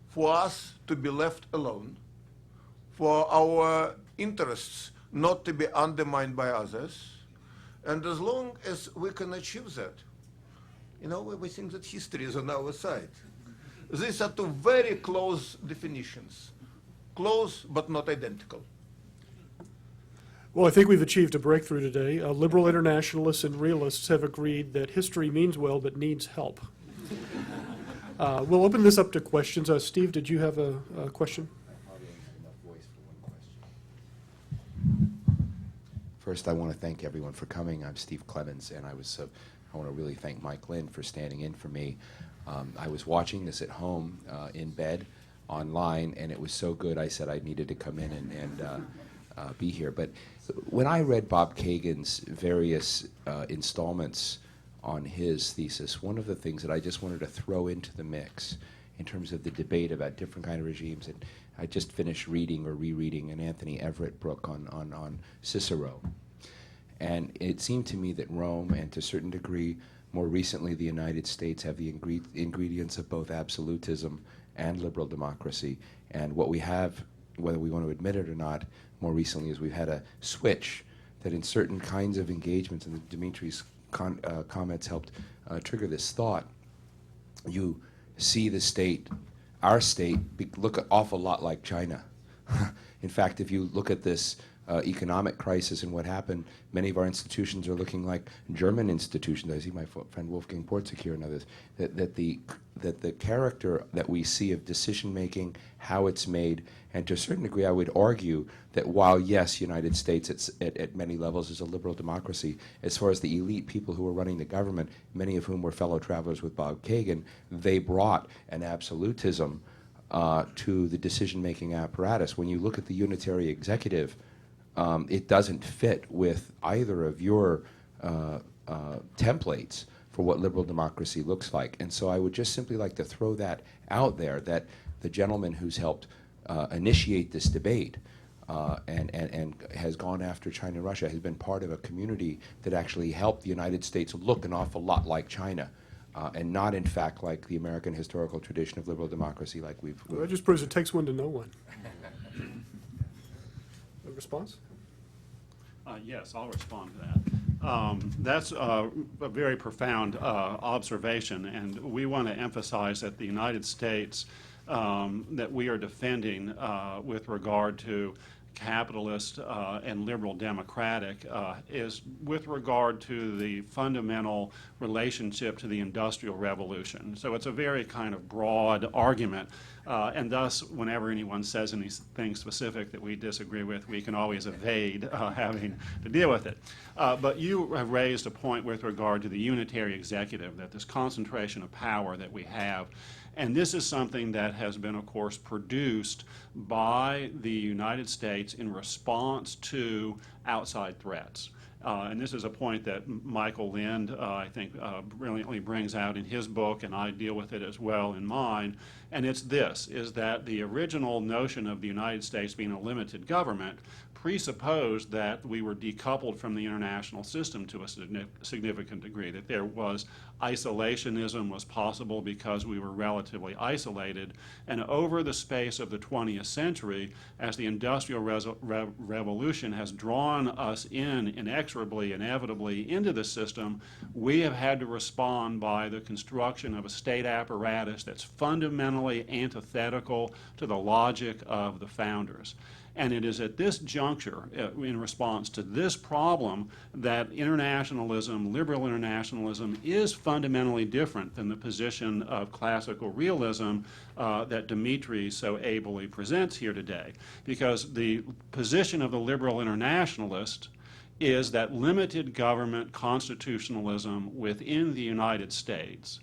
S4: for us to be left alone, for our interests not to be undermined by others, and as long as we can achieve that, you know, we think that history is on our side. These are two very close definitions, close but not identical.
S1: Well, I think we've achieved a breakthrough today. Liberal internationalists and realists have agreed that history means well but needs help. We'll open this up to questions. Steve, did you have a question?
S6: First, I want to thank everyone for coming. I'm Steve Clemens, and I want to really thank Mike Lynn for standing in for me. I was watching this at home in bed online, and it was so good I said I needed to come in and be here. But when I read Bob Kagan's various installments on his thesis, one of the things that I just wanted to throw into the mix in terms of the debate about different kind of regimes, and I just finished reading or rereading an Anthony Everett book on Cicero. And it seemed to me that Rome, and to a certain degree, more recently the United States, have the ingredients of both absolutism and liberal democracy. And what we have, whether we want to admit it or not, more recently is we've had a switch that in certain kinds of engagements, and Dimitri's comments helped trigger this thought. You see the state, our state, look an awful lot like China. In fact, if you look at this economic crisis and what happened, many of our institutions are looking like German institutions. I see my friend Wolfgang Portzig here and others. That the character that we see of decision making, how it's made, and to a certain degree, I would argue that while yes, United States at many levels is a liberal democracy, as far as the elite people who were running the government, many of whom were fellow travelers with Bob Kagan, they brought an absolutism to the decision-making apparatus. When you look at the unitary executive, it doesn't fit with either of your templates. for what liberal democracy looks like. And so I would just simply like to throw that out there, that the gentleman who's helped initiate this debate and has gone after China and Russia has been part of a community that actually helped the United States look an awful lot like China, and not in fact like the American historical tradition of liberal democracy like we've
S1: Well, that just proves it takes one to know one. A response?
S3: Yes, I'll respond to that. That's a very profound observation, and we want to emphasize that the United States that we are defending with regard to capitalist and liberal democratic is with regard to the fundamental relationship to the Industrial Revolution. So it's a very kind of broad argument, and thus whenever anyone says anything specific that we disagree with, we can always evade having to deal with it. But you have raised a point with regard to the unitary executive, that this concentration of power that we have. And this is something that has been, of course, produced by the United States in response to outside threats. And this is a point that Michael Lind, I think, brilliantly brings out in his book, and I deal with it as well in mine. And it's this, is that the original notion of the United States being a limited government presupposed that we were decoupled from the international system to a significant degree, that there was isolationism was possible because we were relatively isolated. And over the space of the 20th century, as the Industrial Revolution has drawn us in inexorably, inevitably into the system, we have had to respond by the construction of a state apparatus that's fundamentally antithetical to the logic of the founders. And it is at this juncture, in response to this problem, that internationalism, liberal internationalism, is fundamentally different than the position of classical realism that Dmitry so ably presents here today. Because the position of the liberal internationalist is that limited government constitutionalism within the United States,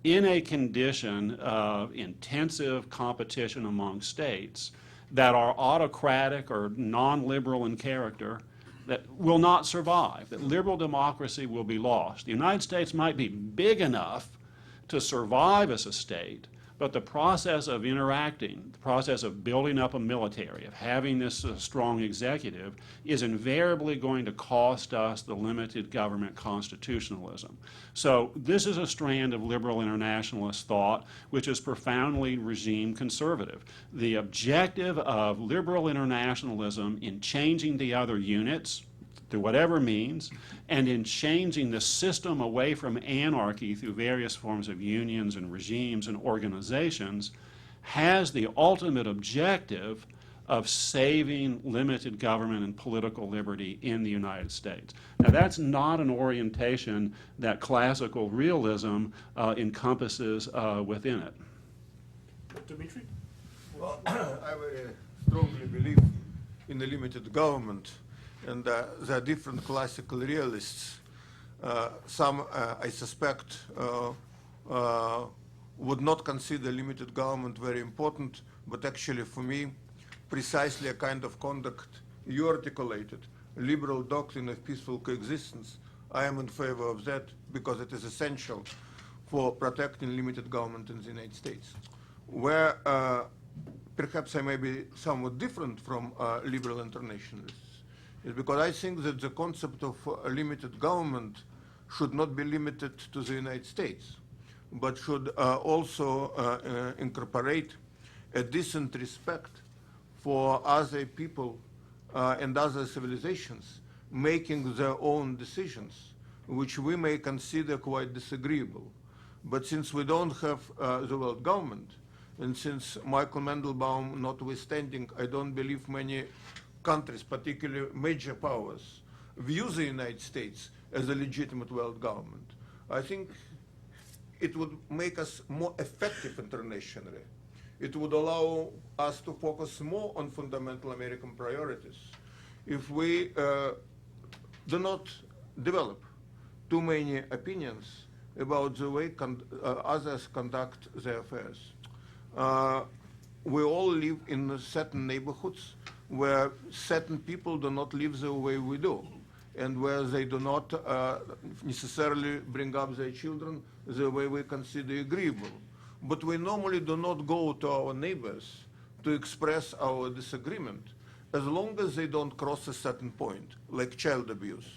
S3: in a condition of intensive competition among states, that are autocratic or non-liberal in character, that will not survive, that liberal democracy will be lost. The United States might be big enough to survive as a state, but the process of interacting, the process of building up a military, of having this strong executive, is invariably going to cost us the limited government constitutionalism. So this is a strand of liberal internationalist thought which is profoundly regime conservative. The objective of liberal internationalism in changing the other units, through whatever means, and in changing the system away from anarchy through various forms of unions and regimes and organizations, has the ultimate objective of saving limited government and political liberty in the United States. Now, that's not an orientation that classical realism encompasses within it.
S1: Dmitry?
S4: Well, I very strongly believe in a limited government, and there are different classical realists. Some, I suspect, would not consider limited government very important, but actually for me, precisely a kind of conduct you articulated, liberal doctrine of peaceful coexistence, I am in favor of that because it is essential for protecting limited government in the United States. Where perhaps I may be somewhat different from liberal internationalists is because I think that the concept of a limited government should not be limited to the United States, but should also incorporate a decent respect for other people and other civilizations making their own decisions, which we may consider quite disagreeable. But since we don't have the world government, and since Michael Mandelbaum notwithstanding, I don't believe many countries, particularly major powers, view the United States as a legitimate world government, I think it would make us more effective internationally. It would allow us to focus more on fundamental American priorities if we do not develop too many opinions about the way others conduct their affairs. We all live in certain neighborhoods where certain people do not live the way we do. and where they do not necessarily bring up their children the way we consider agreeable. But we normally do not go to our neighbors to express our disagreement as long as they don't cross a certain point, like child abuse.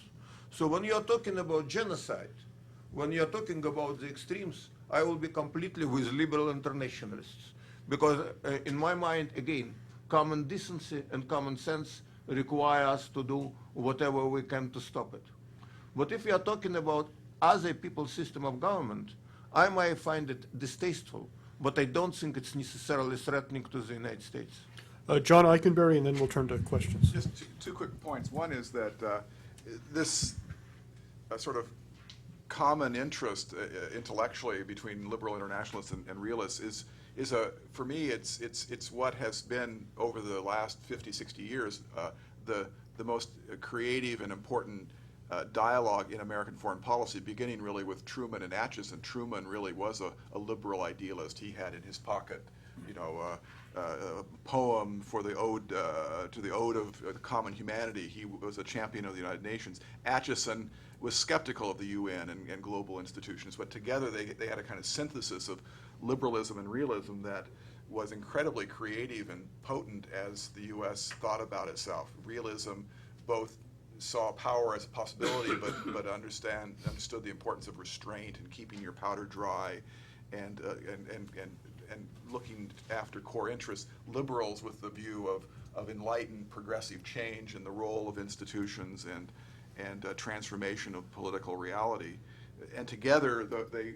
S4: So when you're talking about genocide, when you're talking about the extremes, I will be completely with liberal internationalists. Because in my mind, again, common decency and common sense require us to do whatever we can to stop it. But if we are talking about other people's system of government, I might find it distasteful, but I don't think it's necessarily threatening to the United States.
S1: John Ikenberry, and then we'll turn to questions.
S2: Just two quick points. One is that this sort of common interest intellectually between liberal internationalists and realists is for me, it's what has been over the last 50, 60 years the most creative and important dialogue in American foreign policy, beginning really with Truman and Atchison. Truman really was a liberal idealist. He had in his pocket, a poem for the ode to the ode of common humanity. He was a champion of the United Nations. Atchison was skeptical of the UN and global institutions, but together they had a kind of synthesis of liberalism and realism that was incredibly creative and potent as the U.S. thought about itself. Realism both saw power as a possibility, but understood the importance of restraint and keeping your powder dry, and looking after core interests. Liberals with the view of enlightened progressive change and the role of institutions and transformation of political reality. And together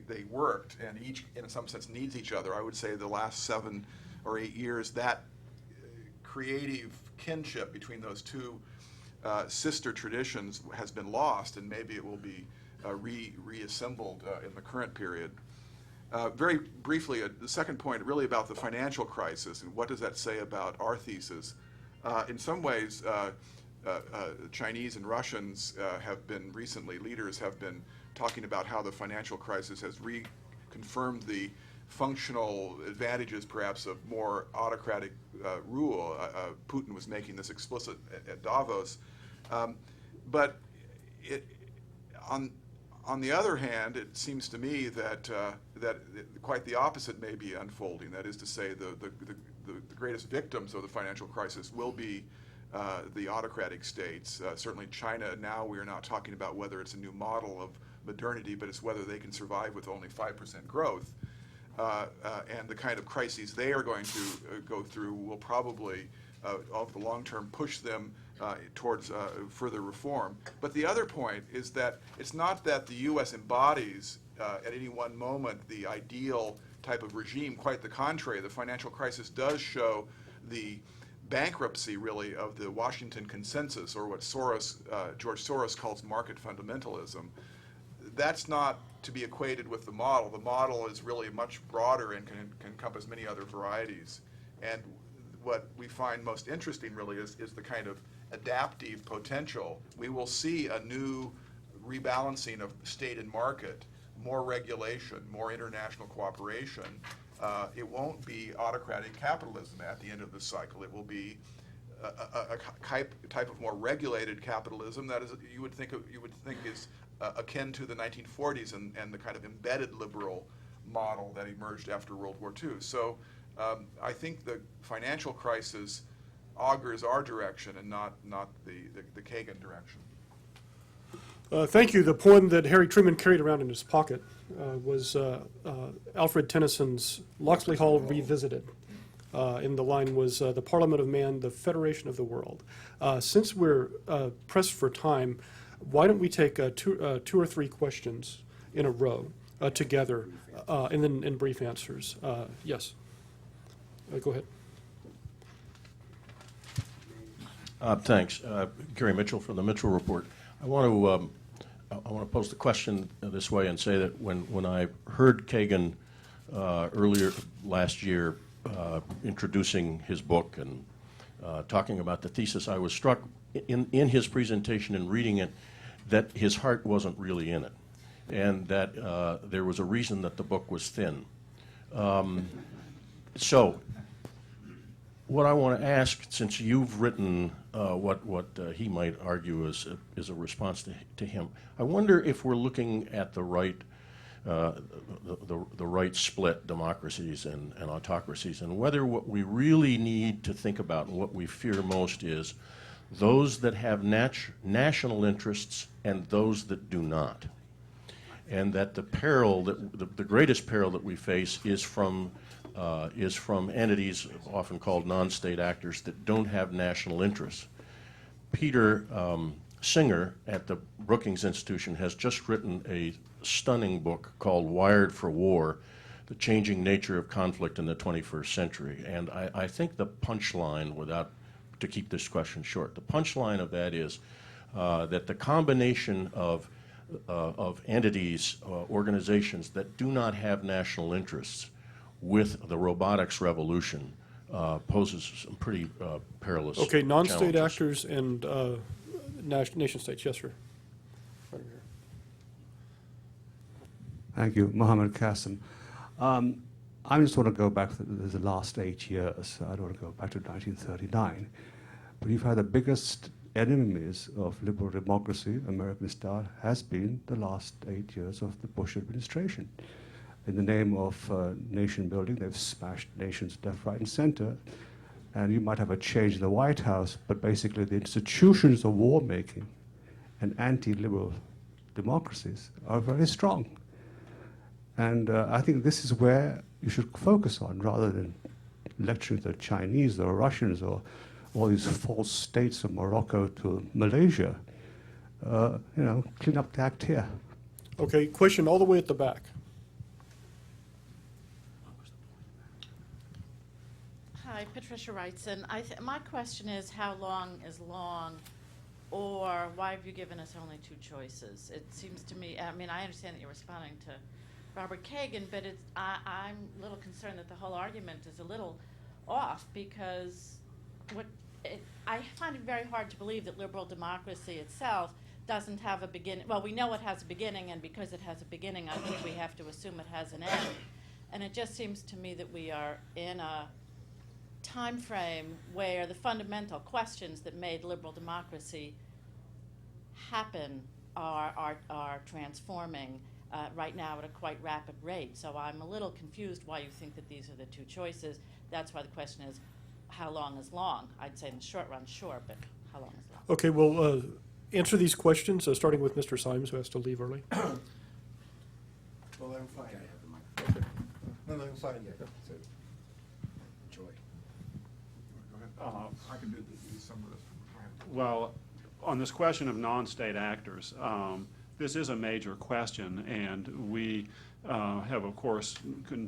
S2: they worked, and each in some sense needs each other. I would say the last 7 or 8 years, that creative kinship between those two sister traditions has been lost, and maybe it will be reassembled in the current period. Very briefly, the second point really about the financial crisis and what does that say about our thesis. In some ways, Chinese and Russians have been recently, leaders have been talking about how the financial crisis has reconfirmed the functional advantages perhaps of more autocratic rule. Putin was making this explicit at Davos. But on the other hand, it seems to me that quite the opposite may be unfolding. That is to say, the greatest victims of the financial crisis will be the autocratic states. Certainly China, now we are not talking about whether it's a new model of modernity, but it's whether they can survive with only 5% growth. And the kind of crises they are going to go through will probably, over the long term, push them towards further reform. But the other point is that it's not that the U.S. embodies at any one moment the ideal type of regime. Quite the contrary. The financial crisis does show the bankruptcy, really, of the Washington consensus, or what George Soros calls market fundamentalism. That's not to be equated with the model. The model is really much broader and can encompass many other varieties. And what we find most interesting, really, is the kind of adaptive potential. We will see a new rebalancing of state and market, more regulation, more international cooperation. It won't be autocratic capitalism at the end of the cycle. It will be a type of more regulated capitalism that is you would think is akin to the 1940s and the kind of embedded liberal model that emerged after World War II. So I think the financial crisis augurs our direction and not the Kagan direction.
S1: Thank you. The poem that Harry Truman carried around in his pocket was Alfred Tennyson's Locksley Hall Revisited. And the line was, the Parliament of Man, the Federation of the World. Since we're pressed for time, why don't we take two or three questions in a row together, and then in brief answers. Yes. Go ahead.
S7: Thanks. Gary Mitchell from the Mitchell Report. I want to pose the question this way and say that when I heard Kagan earlier last year introducing his book and talking about the thesis, I was struck in his presentation and reading it that his heart wasn't really in it, and that there was a reason that the book was thin. So what I want to ask, since you've written what he might argue is a response to him. I wonder if we're looking at the right the right split, democracies and autocracies, and whether what we really need to think about and what we fear most is those that have national interests and those that do not. And that the peril, that the greatest peril that we face is from entities often called non-state actors that don't have national interests. Peter Singer at the Brookings Institution has just written a stunning book called Wired for War, The Changing Nature of Conflict in the 21st Century. And I think the punchline, to keep this question short, the punchline of that is that the combination of entities, organizations that do not have national interests with the robotics revolution poses some pretty perilous
S1: Okay, non-state
S7: challenges.
S1: actors and nation states. Yes, sir. Right here.
S8: Thank you, Mohammed Qasim. I just want to go back to the last 8 years. I don't want to go back to 1939. But you've had the biggest enemies of liberal democracy, American style, has been the last 8 years of the Bush administration. In the name of nation building, they've smashed nations left, right, and center. And you might have a change in the White House, but basically the institutions of war making and anti-liberal democracies are very strong. And I think this is where you should focus on, rather than lecturing to the Chinese or Russians or all these false states from Morocco to Malaysia. Clean up the act here.
S1: Okay, question all the way at the back.
S9: Hi, Patricia Wrightson. My question is, how long is long, or why have you given us only two choices? It seems to me, I mean, I understand that you're responding to Robert Kagan, but I'm a little concerned that the whole argument is a little off, because I find it very hard to believe that liberal democracy itself doesn't have a beginning. Well, we know it has a beginning, and because it has a beginning, I think we have to assume it has an end. And it just seems to me that we are in a time frame where the fundamental questions that made liberal democracy happen are transforming right now at a quite rapid rate. So I'm a little confused why you think that these are the two choices. That's why the question is, how long is long? I'd say in the short run, sure, but how long is long?
S1: Okay, we'll answer these questions, starting with Mr. Symes, who has to leave early.
S4: Well, I'm fine.
S5: Gotta have the microphone.
S4: Okay. No, I'm fine.
S5: So, Joy.
S2: I can do some of this.
S3: Well, on this question of non-state actors, this is a major question, and we have, of course, been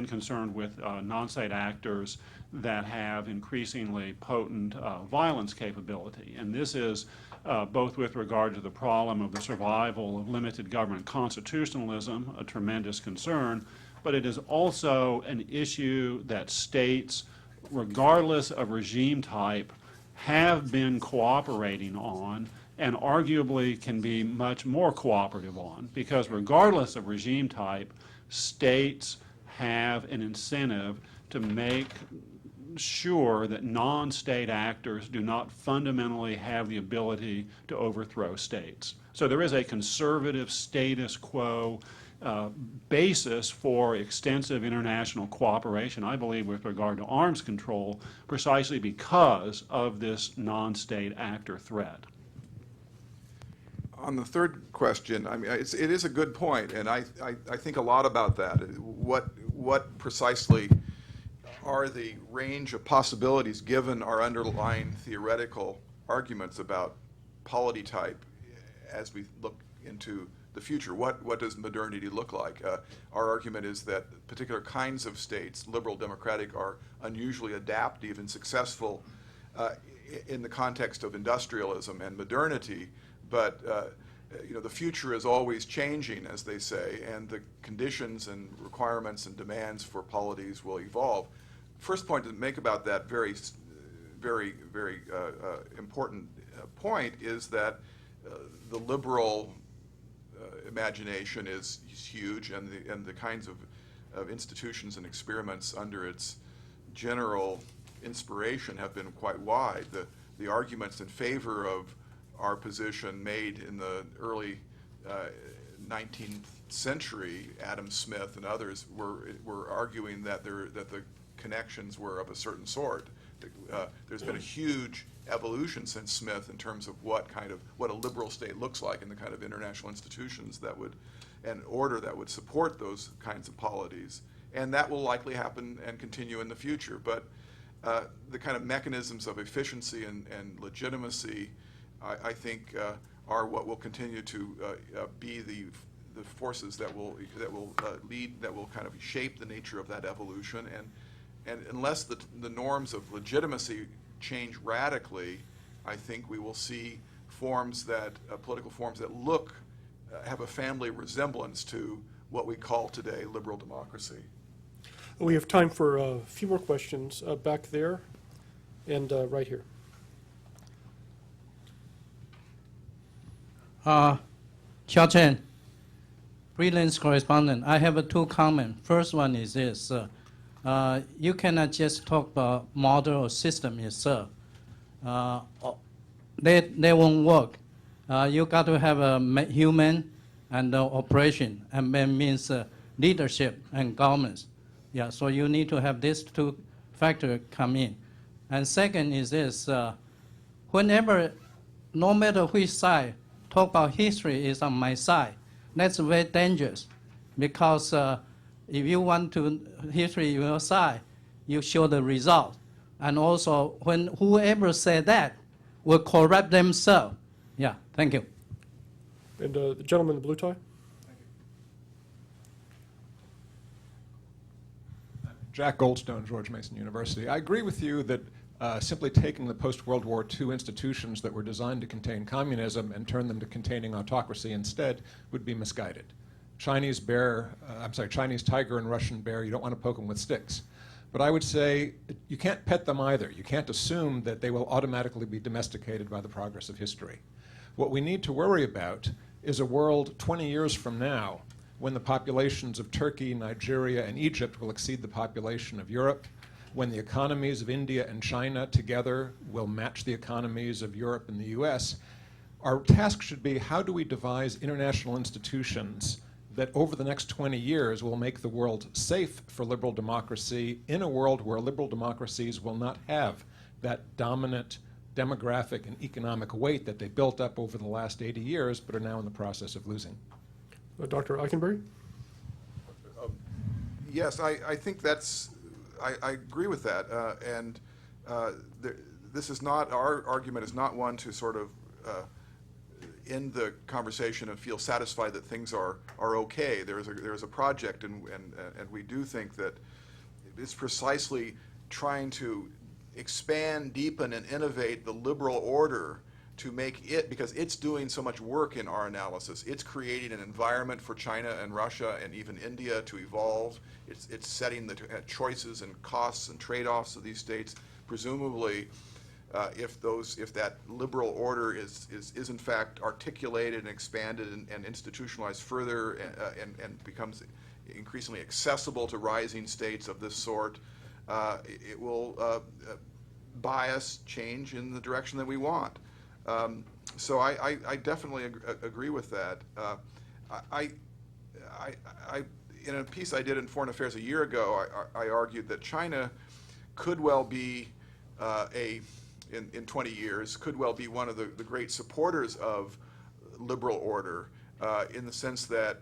S3: concerned with non-state actors that have increasingly potent violence capability. And this is both with regard to the problem of the survival of limited government constitutionalism, a tremendous concern, but it is also an issue that states, regardless of regime type, have been cooperating on, and arguably can be much more cooperative on, because regardless of regime type, states have an incentive to make sure that non-state actors do not fundamentally have the ability to overthrow states. So there is a conservative status quo basis for extensive international cooperation, I believe, with regard to arms control, precisely because of this non-state actor threat.
S2: On the third question, I mean, it is a good point, and I think a lot about that. What precisely are the range of possibilities given our underlying theoretical arguments about polity type as we look into the future? What does modernity look like? Our argument is that particular kinds of states, liberal democratic, are unusually adaptive and successful in the context of industrialism and modernity. But the future is always changing, as they say, and the conditions and requirements and demands for polities will evolve. First point to make about that very important point is that the liberal imagination is huge, and the kinds of institutions and experiments under its general inspiration have been quite wide. The arguments in favor of our position made in the early 19th century, Adam Smith and others were arguing that the connections were of a certain sort. There's been a huge evolution since Smith in terms of what a liberal state looks like, and the kind of international institutions that would, and order that would support those kinds of polities. And that will likely happen and continue in the future. But the kind of mechanisms of efficiency and legitimacy, I think, are what will continue to be the forces that will lead, that will kind of shape the nature of that evolution. And unless the norms of legitimacy change radically, I think we will see forms that political forms that have a family resemblance to what we call today liberal democracy.
S1: We have time for a few more questions back there and right here.
S10: Xiao Chen, freelance correspondent. I have two comments. First one is this. You cannot just talk about model or system itself. They won't work. You got to have a human and operation, and that means leadership and governance. Yeah, so you need to have these two factors come in. And second is this, whenever, no matter which side, talk about history is on my side. That's very dangerous, because if you want to history your side, you show the result. And also, when whoever said that will correct themselves. Yeah, thank you.
S1: And the gentleman in the blue tie?
S11: Jack Goldstone, George Mason University. I agree with you that simply taking the post-World War II institutions that were designed to contain communism and turn them to containing autocracy instead would be misguided. Chinese tiger and Russian bear, you don't want to poke them with sticks. But I would say you can't pet them either. You can't assume that they will automatically be domesticated by the progress of history. What we need to worry about is a world 20 years from now when the populations of Turkey, Nigeria, and Egypt will exceed the population of Europe, when the economies of India and China together will match the economies of Europe and the US. Our task should be, how do we devise international institutions that over the next 20 years will make the world safe for liberal democracy, in a world where liberal democracies will not have that dominant demographic and economic weight that they built up over the last 80 years but are now in the process of losing.
S1: Dr. Ikenberry?
S2: Yes, I think I agree with that. This is not, our argument is not one to sort of end the conversation and feel satisfied that things are okay. There's a project, and we do think that it's precisely trying to expand, deepen, and innovate the liberal order to make it, because it's doing so much work in our analysis. It's creating an environment for China and Russia and even India to evolve. It's setting the choices and costs and trade-offs of these states. Presumably, if that liberal order is in fact articulated and expanded and institutionalized further and becomes increasingly accessible to rising states of this sort, it will bias change in the direction that we want. So I definitely agree with that. In a piece I did in Foreign Affairs a year ago, I argued that China could well be in 20 years, could well be one of the great supporters of liberal order, in the sense that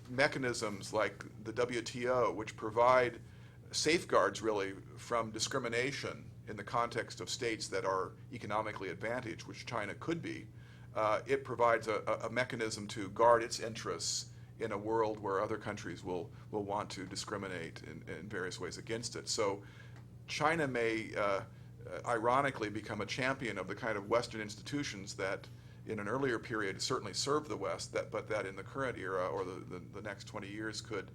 S2: mechanisms like the WTO, which provide safeguards really from discrimination in the context of states that are economically advantaged, which China could be, it provides a mechanism to guard its interests in a world where other countries will want to discriminate in various ways against it. So China may ironically become a champion of the kind of Western institutions that in an earlier period certainly served the West, but that in the current era or the next 20 years could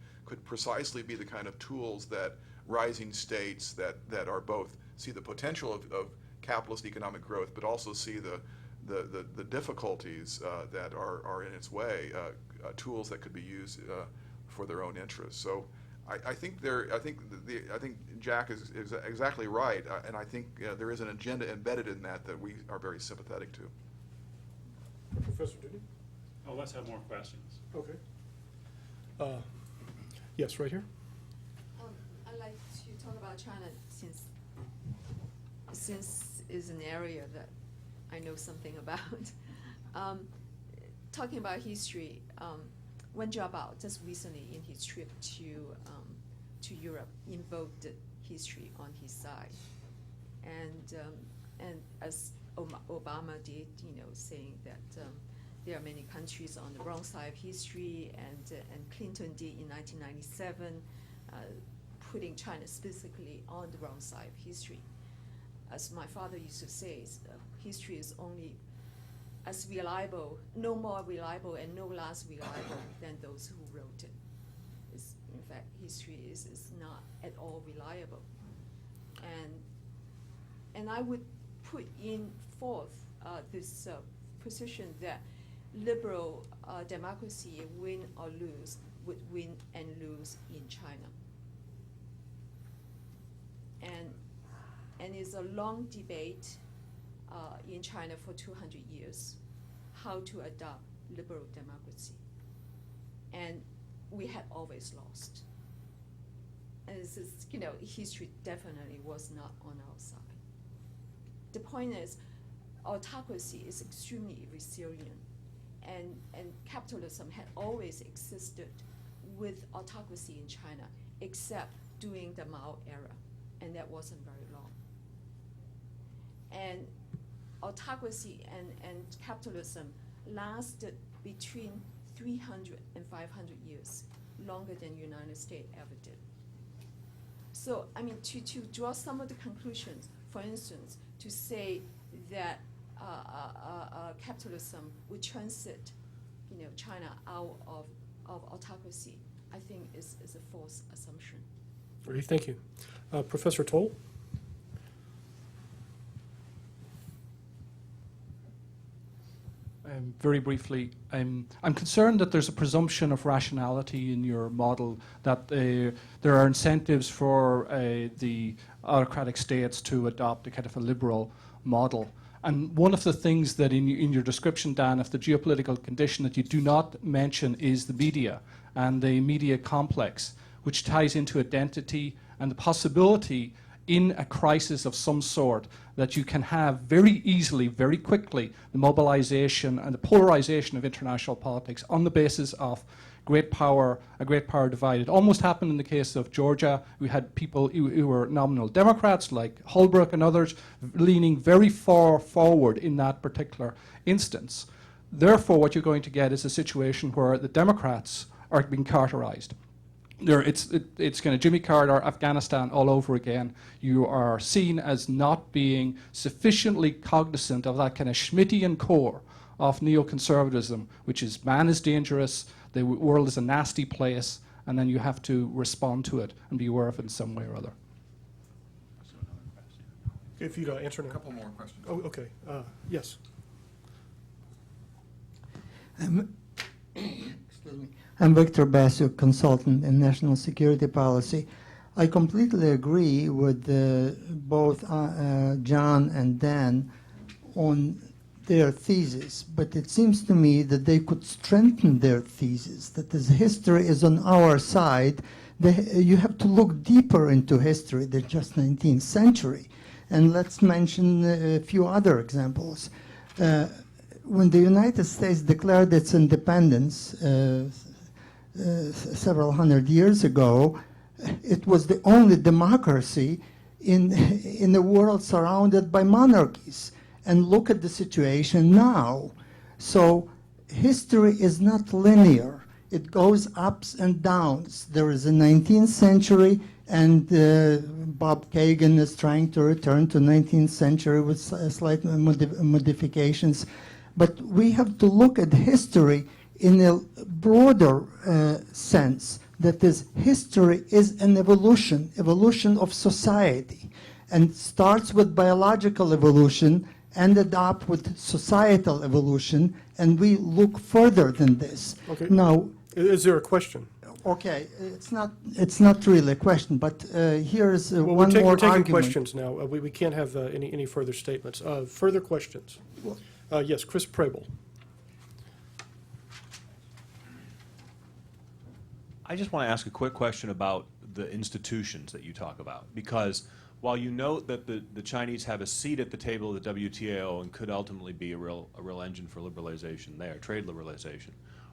S2: precisely be the kind of tools that rising states that are both see the potential of capitalist economic growth, but also see the difficulties that are in its way, tools that could be used for their own interests. So I think Jack is exactly right, and I think there is an agenda embedded in that we are very sympathetic to.
S1: Professor Deudney?
S3: Oh, let's have more questions.
S1: Okay. Yes, right here.
S12: I'd like to talk about China since it's an area that I know something about. Talking about history, Wen Jiabao just recently in his trip to Europe invoked history on his side, and as Obama did, saying that there are many countries on the wrong side of history, and Clinton did in 1997, putting China specifically on the wrong side of history. As my father used to say, history is only as reliable, no more reliable and no less reliable than those who wrote it. In fact, history is not at all reliable. And I would put in forth this position that liberal democracy, win or lose, would win and lose in China. And it's a long debate in China for 200 years, how to adopt liberal democracy. And we had always lost. And this is, history definitely was not on our side. The point is, autocracy is extremely resilient, and capitalism had always existed with autocracy in China, except during the Mao era, and that wasn't very long. And autocracy and capitalism lasted between 300 and 500 years, longer than the United States ever did. So, to draw some of the conclusions, for instance, to say that capitalism would transit, China out of autocracy, I think is a false assumption.
S1: Great, thank you. Professor Toll?
S13: Very briefly, I'm concerned that there's a presumption of rationality in your model, that there are incentives for the autocratic states to adopt a kind of a liberal model. And one of the things that in your description, Dan, of the geopolitical condition that you do not mention is the media and the media complex, which ties into identity and the possibility in a crisis of some sort that you can have very easily, very quickly, the mobilization and the polarization of international politics on the basis of great power, a great power divide. It almost happened in the case of Georgia. We had people who were nominal Democrats, like Holbrooke and others, leaning very far forward in that particular instance. Therefore, what you're going to get is a situation where the Democrats are being Carterized. It's kind of Jimmy Carter, Afghanistan all over again. You are seen as not being sufficiently cognizant of that kind of Schmittian core of neoconservatism, which is man is dangerous, the world is a nasty place, and then you have to respond to it and be aware of it in some way or other.
S1: If you'd answer now.
S11: A couple more questions.
S1: Oh, okay. Yes.
S14: Excuse me. I'm Victor Basu, consultant in national security policy. I completely agree with both John and Dan on their thesis, but it seems to me that they could strengthen their thesis, that as history is on our side, you have to look deeper into history than just 19th century. And let's mention a few other examples. When the United States declared its independence several hundred years ago, it was the only democracy in a world surrounded by monarchies. And look at the situation now. So history is not linear. It goes ups and downs. There is a 19th century, and Bob Kagan is trying to return to 19th century with slight modifications. But we have to look at history in a broader sense. That is, history is an evolution of society, and starts with biological evolution, ended up with societal evolution, and we look further than this.
S1: Okay.
S14: Now,
S1: is there a question?
S14: Okay, it's not really a question, but here's
S1: Well,
S14: one more
S1: we're taking
S14: argument.
S1: questions now. We can't have any further statements. Further questions? Yes, Chris Preble.
S15: I just want to ask a quick question about the institutions that you talk about, because while you note that the Chinese have a seat at the table of the WTO and could ultimately be a real engine for liberalization there, trade liberalization,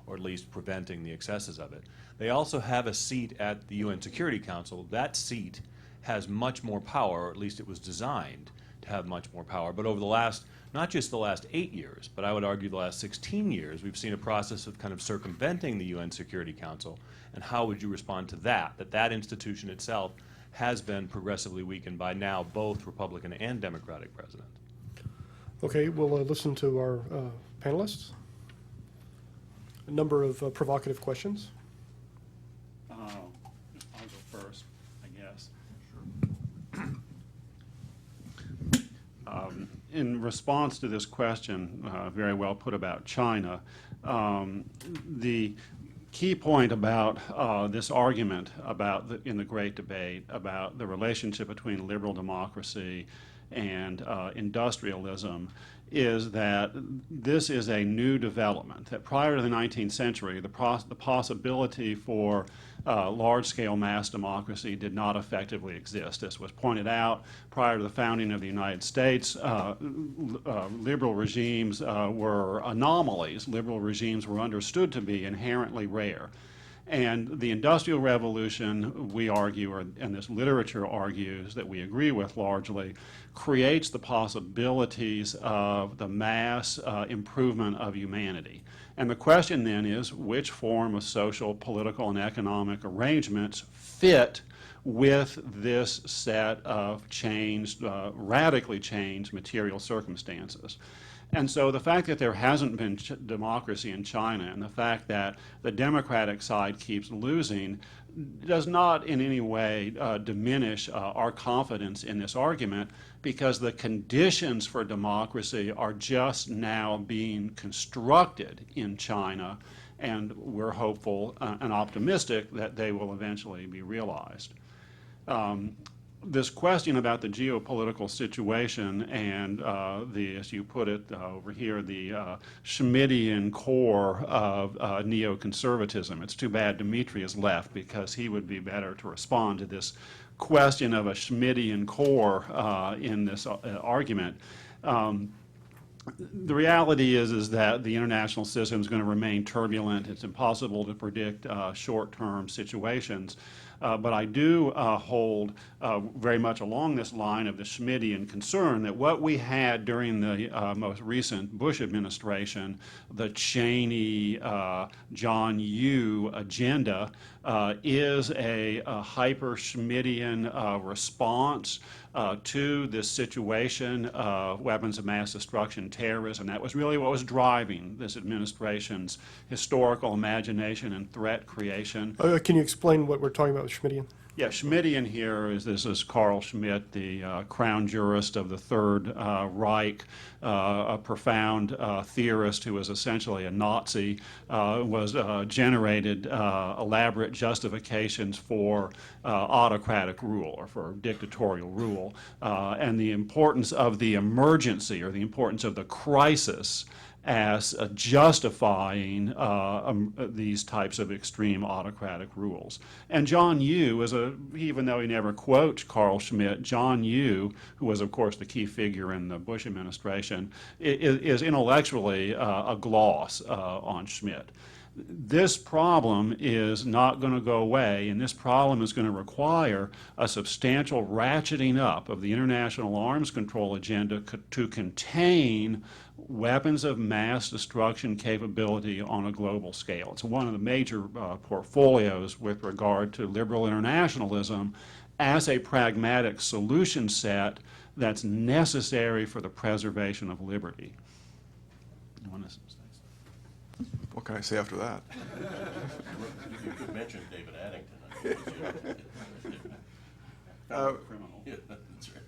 S15: or at least preventing the excesses of it, they also have a seat at the UN Security Council. That seat has much more power, or at least it was designed to have much more power. But over the last, not just the last 8 years, but I would argue the last 16 years, we've seen a process of kind of circumventing the UN Security Council. And how would you respond to that? That institution itself has been progressively weakened by now both Republican and Democratic presidents.
S1: Okay, we'll listen to our panelists. A number of provocative questions.
S3: I'll go first, I guess. In response to this question, very well put about China, the key point about this argument about in the Great Debate about the relationship between liberal democracy and industrialism is that this is a new development, that prior to the 19th century, the possibility for large-scale mass democracy did not effectively exist. As was pointed out, prior to the founding of the United States, liberal regimes were anomalies. Liberal regimes were understood to be inherently rare. And the Industrial Revolution, we argue, and this literature argues that we agree with largely, creates the possibilities of the mass improvement of humanity. And the question then is, which form of social, political, and economic arrangements fit with this set of changed, radically changed material circumstances? And so the fact that there hasn't been democracy in China and the fact that the Democratic side keeps losing does not in any way diminish our confidence in this argument, because the conditions for democracy are just now being constructed in China, and we're hopeful and optimistic that they will eventually be realized. This question about the geopolitical situation and the, as you put it over here, the Schmittian core of neoconservatism. It's too bad Dimitri is left, because he would be better to respond to this question of a Schmittian core in this argument. The reality is that the international system is going to remain turbulent. It's impossible to predict short-term situations. But I do hold very much along this line of the Schmittian concern that what we had during the most recent Bush administration, the Cheney, John Yoo agenda, is a hyper-Schmittian response to this situation of weapons of mass destruction, terrorism. That was really what was driving this administration's historical imagination and threat creation.
S1: Can you explain what we're talking about with Schmittian?
S3: Yeah, Schmittian here this is Carl Schmitt, the crown jurist of the Third Reich, a profound theorist who was essentially a Nazi, generated elaborate justifications for autocratic rule or for dictatorial rule, and the importance of the emergency or the importance of the crisis as justifying these types of extreme autocratic rules. And John Yoo, even though he never quotes Carl Schmitt, John Yoo, who was, of course, the key figure in the Bush administration, is intellectually a gloss on Schmitt. This problem is not going to go away, and this problem is going to require a substantial ratcheting up of the international arms control agenda to contain weapons of mass destruction capability on a global scale. It's one of the major portfolios with regard to liberal internationalism as a pragmatic solution set that's necessary for the preservation of liberty. You want to say something?
S2: What can I say after that?
S7: You could mention David Addington.
S3: Criminal.
S7: Yeah, that's right.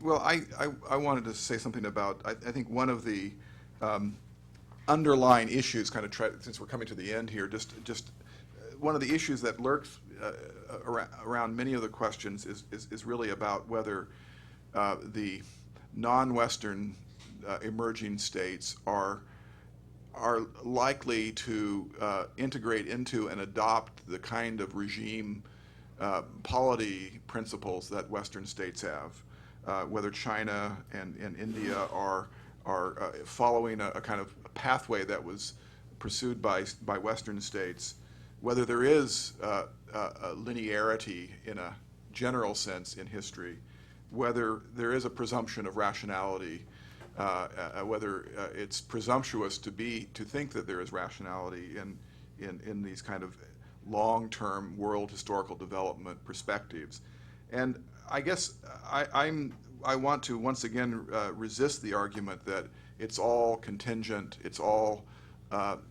S2: Well, I wanted to say something about, I think one of the underlying issues, kind of since we're coming to the end here, just one of the issues that lurks around many of the questions is really about whether the non-Western emerging states are likely to integrate into and adopt the kind of regime polity principles that Western states have, whether China and India are following a kind of pathway that was pursued by Western states, whether there is a linearity in a general sense in history, whether there is a presumption of rationality, whether it's presumptuous to think that there is rationality in these kind of long-term world historical development perspectives. And I guess I want to once again resist the argument that it's all contingent, it's all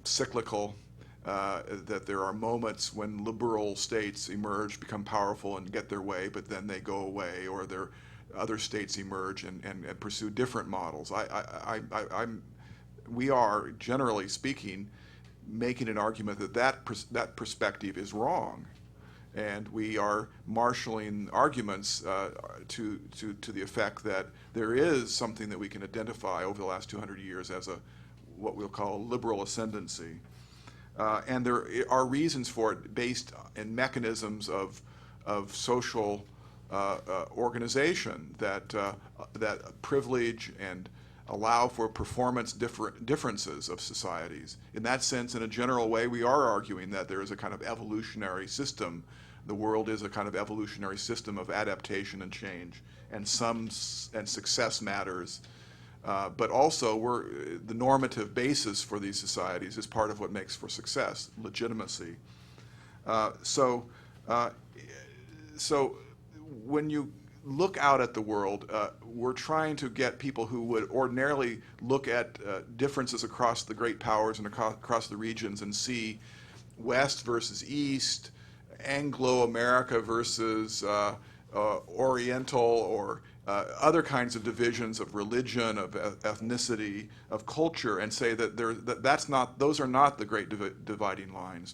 S2: cyclical, that there are moments when liberal states emerge, become powerful, and get their way, but then they go away, or other states emerge and pursue different models. We are, generally speaking, making an argument that perspective is wrong. And we are marshaling arguments to the effect that there is something that we can identify over the last 200 years as what we'll call a liberal ascendancy. And there are reasons for it based in mechanisms of social organization that privilege and allow for performance differences of societies. In that sense, in a general way, we are arguing that there is a kind of evolutionary system. The world is a kind of evolutionary system of adaptation and change, and success matters. But also, the normative basis for these societies is part of what makes for success, legitimacy. So when you look out at the world, we're trying to get people who would ordinarily look at differences across the great powers and across the regions and see West versus East, Anglo-America versus Oriental, or other kinds of divisions of religion, of ethnicity, of culture, and say that those are not the great dividing lines.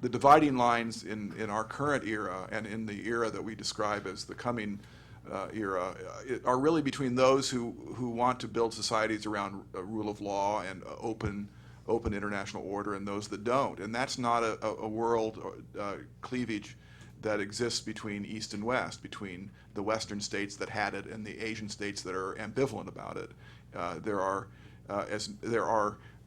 S2: The dividing lines in our current era and in the era that we describe as the coming era are really between those who want to build societies around rule of law and open international order, and those that don't. And that's not a world cleavage that exists between East and West, between the Western states that had it and the Asian states that are ambivalent about it. There are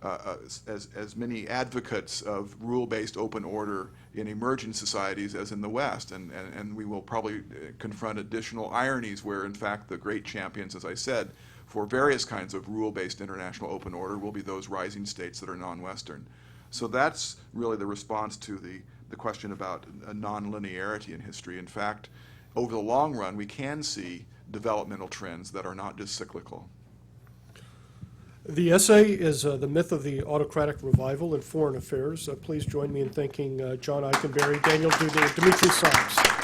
S2: as many advocates of rule-based open order in emerging societies as in the West, and we will probably confront additional ironies where, in fact, the great champions, as I said, for various kinds of rule-based international open order will be those rising states that are non-Western. So that's really the response to the question about non-linearity in history. In fact, over the long run, we can see developmental trends that are not just cyclical.
S1: The essay is The Myth of the Autocratic Revival in Foreign Affairs. Please join me in thanking John Ikenberry, Daniel Deudney, and Dimitri Simes.